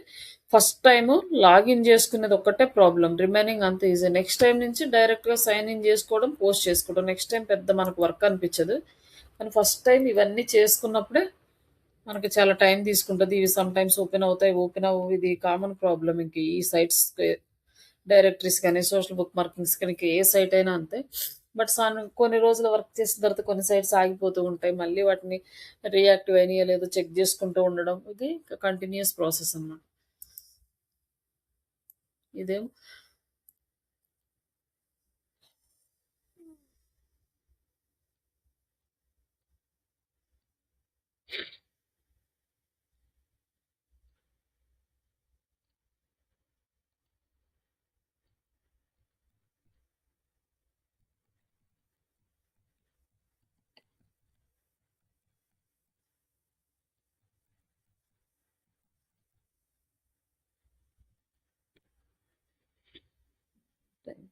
ఫస్ట్ టైం లాగిన్ చేసుకునేది ఒక్కటే ప్రాబ్లం, రిమైనింగ్ అంత ఈజీ. నెక్స్ట్ టైం నుంచి డైరెక్ట్గా సైన్ ఇన్ చేసుకోవడం, పోస్ట్ చేసుకోవడం. నెక్స్ట్ టైం పెద్ద మనకు వర్క్ అనిపించదు, కానీ ఫస్ట్ టైం ఇవన్నీ చేసుకున్నప్పుడే మనకి చాలా టైం తీసుకుంటుంది. ఇవి సమ్ టైమ్స్ ఓపెన్ అవుతాయి, ఓపెన్ అవ్వవు. ఇది కామన్ ప్రాబ్లం ఇంక ఈ సైట్స్, డైరెక్టరీస్ కానీ సోషల్ బుక్ మార్కింగ్స్ కానీ ఏ సైట్ అయినా అంతే. బట్ కొన్ని రోజులు వర్క్ చేసిన తర్వాత కొన్ని సైట్స్ ఆగిపోతూ ఉంటాయి, మళ్ళీ వాటిని రియాక్టివ్ అయినాయో లేదో చెక్ చేసుకుంటూ ఉండడం. ఇది కంటిన్యూస్ ప్రాసెస్ అన్నమాట. ఇదేం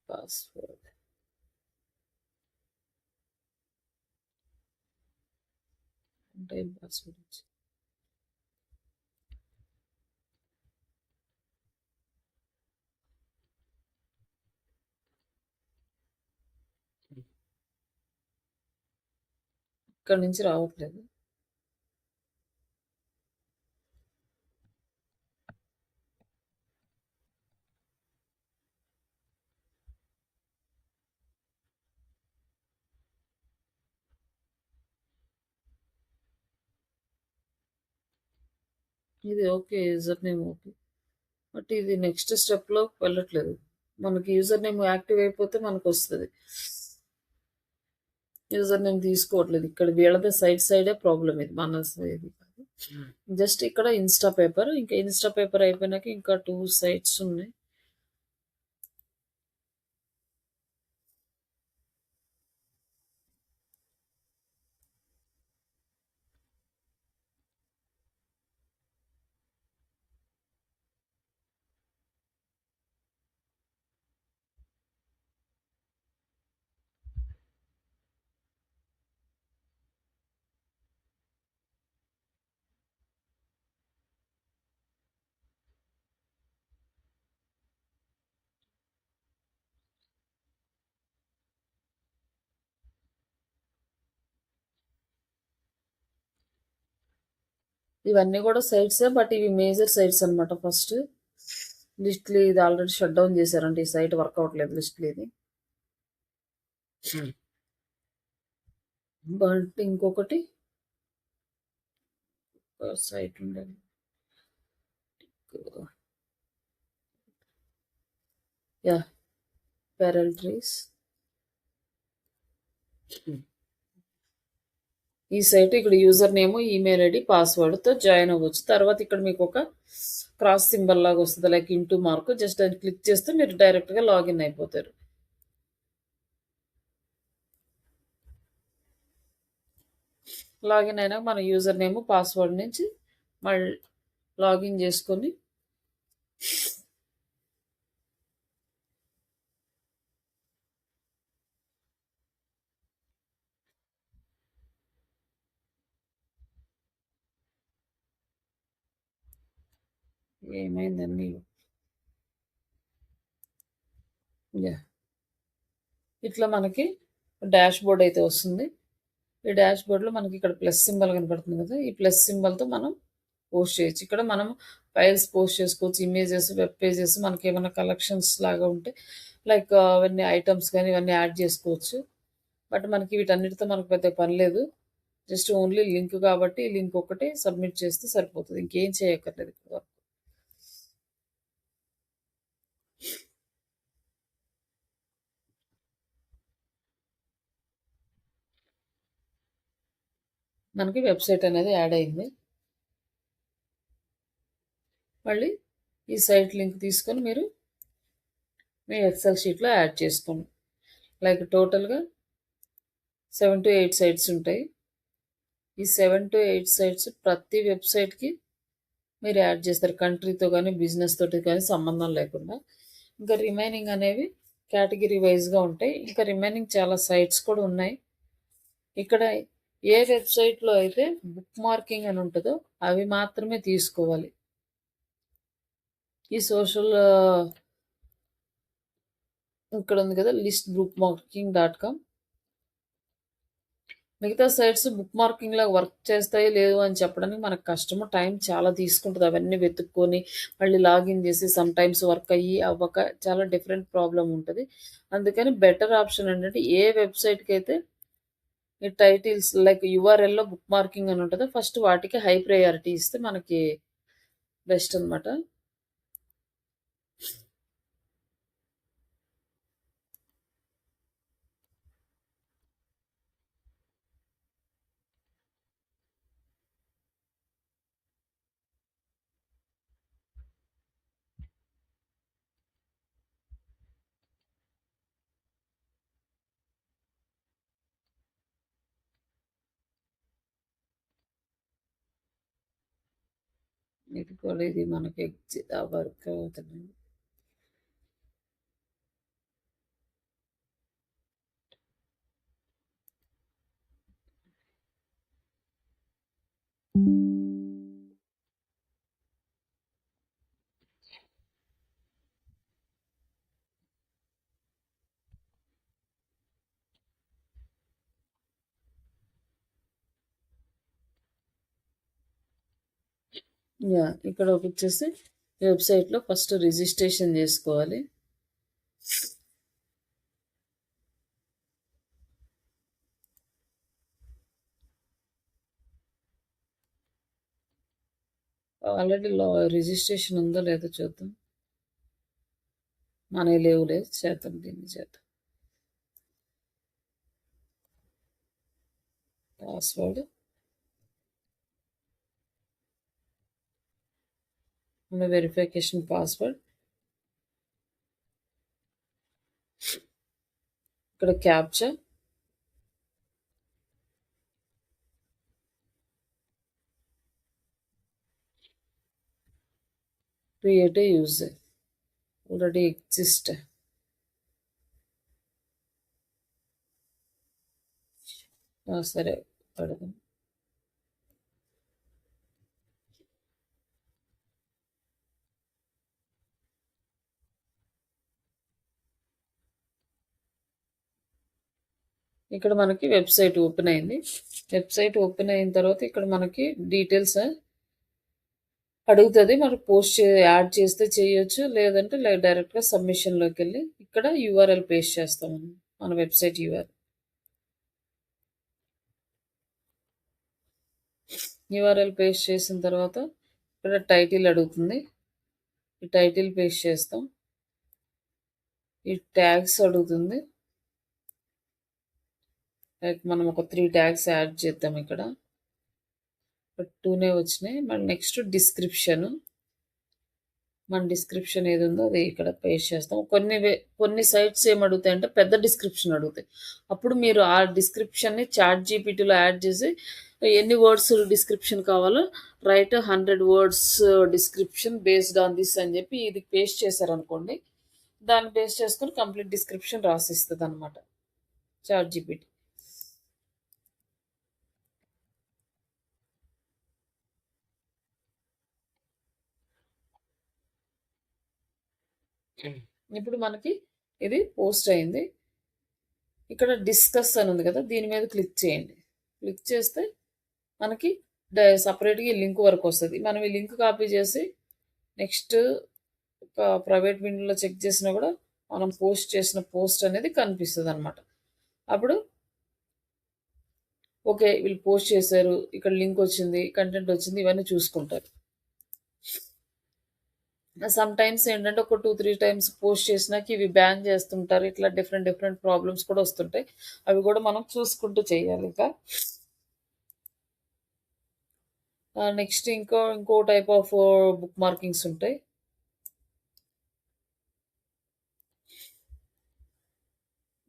పాస్వర్డ్. టైం పాస్వర్డ్ ఇచ్చి ఇక్కడ నుంచి రావట్లేదు. ఇది okay. User name okay. But ఇది నెక్స్ట్ స్టెప్‌లో వెళ్ళట్లేదు. మనకి యూజర్ నేమ్ యాక్టివ్ అయిపోతే మనకొస్తది. యూజర్ నేమ్ తీసుకోవట్లేదు. ఇక్కడ వీళ్ళదే సైడే ప్రాబ్లమ్ ఇది. మన ఇది కాదు. జస్ట్ ఇక్కడ ఇన్‌స్టా పేపర్. ఇంకా ఇన్‌స్టా పేపర్ అయిపోయినాక ఇంకా 2 సైట్స్ ఉన్నాయి. ఇవన్నీ కూడా సైట్సే. బట్ ఇవి మేజర్ సైట్స్ అన్నమాట. ఫస్ట్ లిస్ట్‌లీ ఇది ఆల్రెడీ షట్ డౌన్ చేశారంట. ఈ సైట్ వర్క్ అవ్వట్లేదు లిస్ట్‌లీది. బట్ ఇంకొకటి సైట్ ఉండేది. యాహ్! Pearltrees. ఈ సైట్ ఇక్కడ యూజర్ నేమ్, ఈమెయిల్ ఐడి, పాస్వర్డ్‌తో జాయిన్ అవ్వచ్చు. తర్వాత ఇక్కడ మీకు ఒక క్రాస్ సింబల్ లాగా వస్తది. Like into mark. జస్ట్ అది క్లిక్ చేస్తే మీరు డైరెక్ట్‌గా లాగిన్ అయిపోతారు. లాగిన్ అయినాక మన యూజర్ నేమ్, పాస్వర్డ్ నుంచి మళ్ళీ లాగిన్ చేసుకొని ఏమైందండి? యాహ్! ఇట్లా మనకి డాష్‌బోర్డ్ అయితే వస్తుంది. ఈ డాష్‌బోర్డ్‌లో మనకి ఇక్కడ ప్లస్ సింబల్ కనపడుతుంది కదా! ఈ ప్లస్ సింబల్‌తో మనం పోస్ట్ చేయొచ్చు. ఇక్కడ మనం ఫైల్స్ పోస్ట్ చేసుకోవచ్చు. ఇమేజెస్, వెబ్ పేజెస్ మనకేమైనా కలెక్షన్స్ లాగా ఉంటే లైక్ అవన్నీ ఐటెమ్స్ గానీ ఇవన్నీ యాడ్ చేసుకోవచ్చు. బట్ మనకి వీటన్నిటితో మనకు పెద్ద పని లేదు. జస్ట్ ఓన్లీ లింక్ కాబట్టి ఈ లింక్ ఒకటి సబ్మిట్ చేస్తే సరిపోతది. ఇంకేం చేయక్కర్లేదు ఇక్కడ వరకు. మనకి వెబ్‌సైట్ అనేది యాడ్ అయింది. మళ్ళీ ఈ సైట్ లింక్ తీసుకొని మీరు మీ ఎక్సెల్ షీట్‌లో యాడ్ చేసుకోండి. లైక్ టోటల్‌గా 7-8 సైట్స్ ఉంటాయి. ఈ 7-8 సైట్స్ ప్రతి వెబ్‌సైట్‌కి మీరు యాడ్ చేస్తారు. కంట్రీతో గానీ, బిజినెస్ తోటి కానీ సంబంధం లేకుండా. ఇంకా రిమైనింగ్ అనేవి కేటగిరీ వైస్‌గా ఉంటాయి. ఇంకా రిమైనింగ్ చాలా సైట్స్ కూడా ఉన్నాయి. ఇక్కడ ఏ వెబ్‌సైట్‌లో అయితే బుక్ మార్కింగ్ అని ఉంటదో అవి మాత్రమే తీసుకోవాలి. ఈ సోషల్ ఇక్కడ ఉంది కదా! List bookmarking.com. మిగతా సైట్స్ బుక్ మార్కింగ్‌లాగా వర్క్ చేస్తాయో లేదో అని చెప్పడానికి మనకు కష్టము. టైం చాలా తీసుకుంటది. అవన్నీ వెతుక్కొని మళ్ళీ లాగిన్ చేసి సమ్‌టైమ్స్ వర్క్ అయ్యి, అవ్వక చాలా డిఫరెంట్ ప్రాబ్లమ్ ఉంటది. అందుకని బెటర్ ఆప్షన్ ఏంటంటే ఏ వెబ్‌సైట్‌కైతే ఈ టైటిల్స్ లైక్ యూఆర్ఎల్‌లో బుక్ మార్కింగ్ అని ఉంటదో ఫస్ట్ వాటికి హై ప్రయారిటీ ఇస్తే మనకి బెస్ట్ అనమాట. ఇది కూడా ఇది మనకి వర్క్ అవుతుంది. ఇక్కడ వచ్చేసి వెబ్సైట్లో ఫస్ట్ రిజిస్ట్రేషన్ చేసుకోవాలి. ఆల్రెడీ రిజిస్ట్రేషన్ ఉందో లేదో చూద్దాం. మనవి లేవులే, చేద్దాం, దీన్ని చేద్దాం. పాస్వర్డ్ మన వెరిఫికేషన్ పాస్వర్డ్, ఇక్కడ captcha, create a user, already exist. సరే పెడదాం. ఇక్కడ మనకి వెబ్సైట్ ఓపెన్ అయింది. వెబ్సైట్ ఓపెన్ అయిన తర్వాత ఇక్కడ మనకి డీటెయిల్స్ అడుగుతుంది. మనం యాడ్ చేస్తే చేయొచ్చు, లేదంటే డైరెక్ట్గా సబ్మిషన్లోకి వెళ్ళి ఇక్కడ యూఆర్ఎల్ పేస్ట్ చేస్తాం. మన వెబ్సైట్ యూఆర్ఎల్ పేస్ట్ చేసిన తర్వాత ఇక్కడ టైటిల్ అడుగుతుంది. ఈ టైటిల్ పేస్ట్ చేస్తాం. ఈ ట్యాగ్స్ అడుగుతుంది. లైక్ మనం ఒక 3 ట్యాగ్స్ యాడ్ చేద్దాం. ఇక్కడ 2 వచ్చినాయి. మన నెక్స్ట్ మన డిస్క్రిప్షన్ ఏది ఉందో అది ఇక్కడ పేస్ట్ చేస్తాం. కొన్ని సైట్స్ ఏం అడుగుతాయి అంటే పెద్ద డిస్క్రిప్షన్ అడుగుతాయి. అప్పుడు మీరు ఆ డిస్క్రిప్షన్ని చాట్ జీపీటీలో యాడ్ చేసి ఎన్ని వర్డ్స్ డిస్క్రిప్షన్ కావాలో right 100 words description based on this అని చెప్పి ఇది పేస్ట్ చేశారనుకోండి, దాన్ని పేస్ట్ చేసుకొని కంప్లీట్ డిస్క్రిప్షన్ రాసిస్తుంది అనమాట చాట్ జీపీటీ. ఇప్పుడు మనకి ఇది పోస్ట్ అయింది. ఇక్కడ డిస్కస్ అని ఉంది కదా, దీని మీద క్లిక్ చేయండి. క్లిక్ చేస్తే మనకి సపరేట్గా లింక్ వరకు వస్తుంది. మనం ఈ లింక్ కాపీ చేసి నెక్స్ట్ ఒక ప్రైవేట్ విండోలో చెక్ చేసినా కూడా మనం పోస్ట్ చేసిన పోస్ట్ అనేది కనిపిస్తుంది అనమాట. అప్పుడు ఓకే, వీళ్ళు పోస్ట్ చేశారు, ఇక్కడ లింక్ వచ్చింది, కంటెంట్ వచ్చింది, ఇవన్నీ చూసుకుంటారు. సమ్ టైమ్స్ ఏంటంటే ఒక 2-3 times పోస్ట్ చేసినాక ఇవి బ్యాన్ చేస్తుంటారు. ఇట్లా డిఫరెంట్ ప్రాబ్లమ్స్ కూడా వస్తుంటాయి. అవి కూడా మనం చూసుకుంటూ చేయాలి. ఇంకా నెక్స్ట్ ఇంకో టైప్ ఆఫ్ బుక్ మార్కింగ్స్ ఉంటాయి.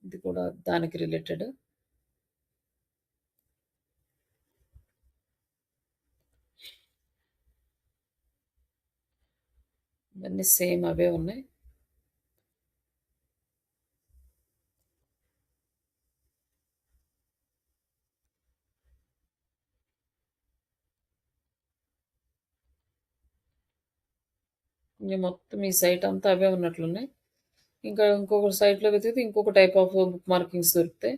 ఇది కూడా దానికి రిలేటెడ్. ఇవన్నీ సేమ్ అవే ఉన్నాయి. మొత్తం ఈ సైట్ అంతా అవే ఉన్నట్లున్నాయి. ఇంకా ఇంకొక సైట్లో వెతికితే ఇంకొక టైప్ ఆఫ్ బుక్ మార్కింగ్స్ దొరుకుతాయి.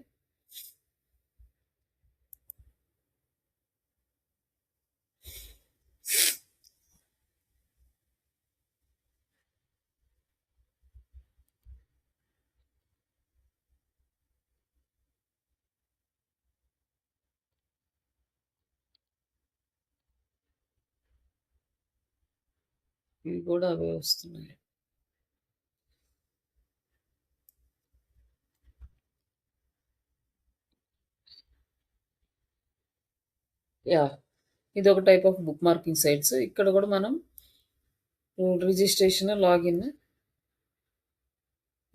ఇవి కూడా అవే వస్తున్నాయి. ఇది ఒక type of bookmarking sites. ఇక్కడ కూడా మనం రిజిస్ట్రేషన్, లాగిన్,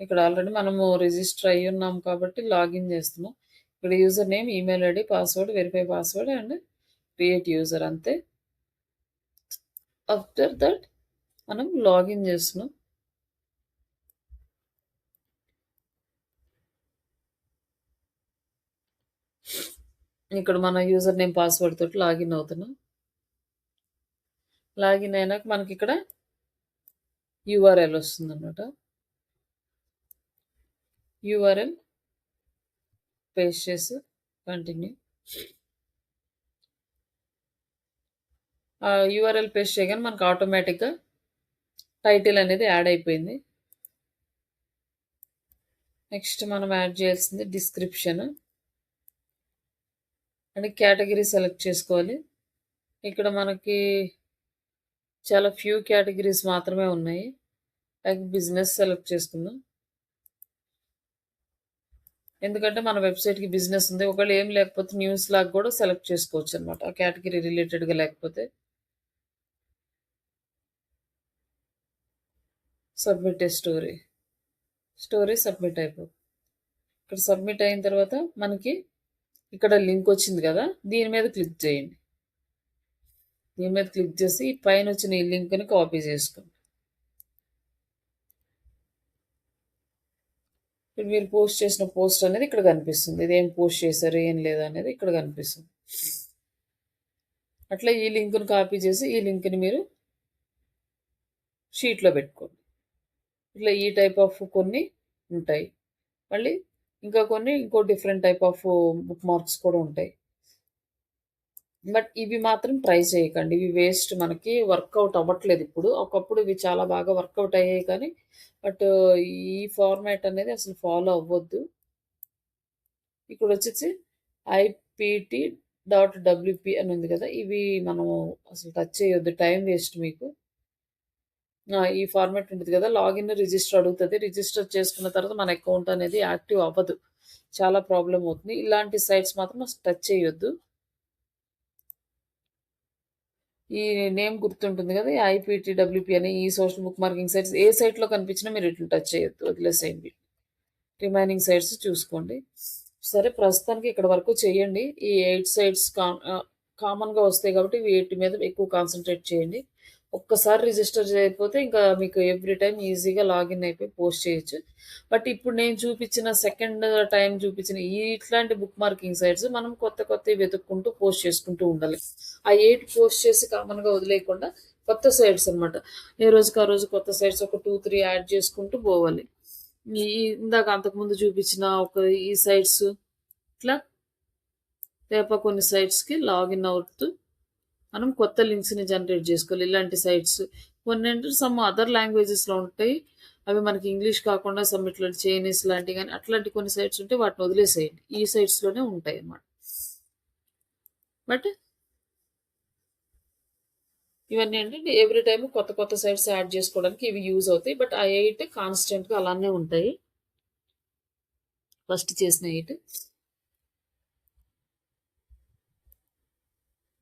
ఇక్కడ ఆల్రెడీ మనము రిజిస్టర్ అయ్యి ఉన్నాం కాబట్టి లాగిన్ చేస్తున్నాం. ఇక్కడ user name, email ID, password, verify password and create user, అంతే. ఆఫ్టర్ దట్ మనం లాగిన్ చేస్తున్నాం. ఇక్కడ మన యూజర్ నేమ్, పాస్వర్డ్ తోటి లాగిన్ అవుతున్నాం. లాగిన్ అయినాక మనకి ఇక్కడ యూఆర్ఎల్ వస్తుందన్నమాట. యూఆర్ఎల్ పేస్ట్ చేసి కంటిన్యూ. యూఆర్ఎల్ పేస్ట్ చేయగానే మనకు ఆటోమేటిక్గా టైటిల్ అనేది యాడ్ అయిపోయింది. నెక్స్ట్ మనం యాడ్ చేయాల్సింది డిస్క్రిప్షన్ అండ్ కేటగిరీ సెలెక్ట్ చేసుకోవాలి. ఇక్కడ మనకి చాలా ఫ్యూ కేటగిరీస్ మాత్రమే ఉన్నాయి. లైక్ బిజినెస్ సెలెక్ట్ చేసుకుందాం, ఎందుకంటే మన వెబ్సైట్కి బిజినెస్ ఉంది. ఒకవేళ ఏం లేకపోతే న్యూస్ లాగా కూడా సెలెక్ట్ చేసుకోవచ్చు అనమాట, ఆ కేటగిరీ రిలేటెడ్గా లేకపోతే. సబ్మిట్ ఏ స్టోరీ సబ్మిట్ అయిపోతుంది. ఇక్కడ సబ్మిట్ అయిన తర్వాత మనకి ఇక్కడ లింక్ వచ్చింది కదా, దీని మీద క్లిక్ చేయండి. దీని మీద క్లిక్ చేసి పైన వచ్చిన ఈ లింక్ని కాపీ చేసుకోండి. ఇప్పుడు మీరు పోస్ట్ చేసిన పోస్ట్ అనేది ఇక్కడ కనిపిస్తుంది. ఇదేం పోస్ట్ చేశారు ఏం లేదా అనేది ఇక్కడ కనిపిస్తుంది. అట్లా ఈ లింక్ను కాపీ చేసి ఈ లింక్ని మీరు షీట్లో పెట్టుకోండి. ఇట్లా ఈ టైప్ ఆఫ్ కొన్ని ఉంటాయి. మళ్ళీ ఇంకా కొన్ని ఇంకో different type of book marks కూడా ఉంటాయి. బట్ ఇవి మాత్రం ట్రై చేయకండి, ఇవి వేస్ట్, మనకి వర్కౌట్ అవ్వట్లేదు ఇప్పుడు. ఒకప్పుడు ఇవి చాలా బాగా వర్కౌట్ అయ్యాయి కానీ బట్ ఈ ఫార్మాట్ అనేది అసలు ఫాలో అవ్వద్దు. ఇక్కడ వచ్చేసి IPT.WP అని ఉంది కదా, ఇవి మనము అసలు టచ్ చేయొద్దు, టైం వేస్ట్ మీకు. ఈ ఫార్మాట్ ఉంటుంది కదా, లాగిన్ రిజిస్టర్ అడుగుతుంది. రిజిస్టర్ చేసుకున్న తర్వాత మన అకౌంట్ అనేది యాక్టివ్ అవ్వదు, చాలా ప్రాబ్లం అవుతుంది. ఇలాంటి సైట్స్ మాత్రం అసలు టచ్ చేయొద్దు. ఈ నేమ్ గుర్తుంటుంది కదా, ఈ IPTWP అని ఈ సోషల్ బుక్ మార్కింగ్ సైట్స్ ఏ సైట్లో కనిపించినా మీరు ఇట్లా టచ్ చేయొద్దు, వదిలేసేయండి. రిమైనింగ్ సైట్స్ చూసుకోండి. సరే, ప్రస్తుతానికి ఇక్కడ వరకు చేయండి. ఈ 8 సైట్స్ కామన్గా వస్తాయి కాబట్టి వీటి మీద ఎక్కువ కాన్సన్ట్రేట్ చేయండి. ఒక్కసారి రిజిస్టర్ చేయకపోతే ఇంకా మీకు ఎవ్రీ టైం ఈజీగా లాగిన్ అయిపోయి పోస్ట్ చేయొచ్చు. బట్ ఇప్పుడు నేను చూపించిన సెకండ్ టైం చూపించిన ఇట్లాంటి బుక్ మార్కింగ్ సైట్స్ మనం కొత్తవి వెతుక్కుంటూ పోస్ట్ చేసుకుంటూ ఉండాలి. ఆ 8 పోస్ట్ చేసి కామన్గా వదిలేయకుండా కొత్త సైట్స్ అనమాట, ఏ రోజుకి ఆ రోజు కొత్త సైట్స్ ఒక 2-3 యాడ్ చేసుకుంటూ పోవాలి. ఇందాక అంతకుముందు చూపించిన ఈ సైట్స్ ఇట్లా రేప కొన్ని సైట్స్కి లాగిన్ అవుతూ మనం కొత్త లింక్స్ని జనరేట్ చేసుకోవాలి. ఇలాంటి సైట్స్ కొన్ని అంటే సమ్ అదర్ లాంగ్వేజెస్లో ఉంటాయి, అవి మనకి ఇంగ్లీష్ కాకుండా సమ్ ఇట్లాంటి చైనీస్ లాంటివి కానీ అట్లాంటి కొన్ని సైట్స్ ఉంటే వాటిని వదిలేసేయండి, ఈ సైట్స్లోనే ఉంటాయి అన్నమాట. బట్ ఇవన్నీ ఏంటంటే ఎవ్రీ టైం కొత్త సైట్స్ యాడ్ చేసుకోవడానికి ఇవి యూజ్ అవుతాయి. బట్ ఆ 8 కాన్స్టెంట్గా అలానే ఉంటాయి, ఫస్ట్ చేసిన 8.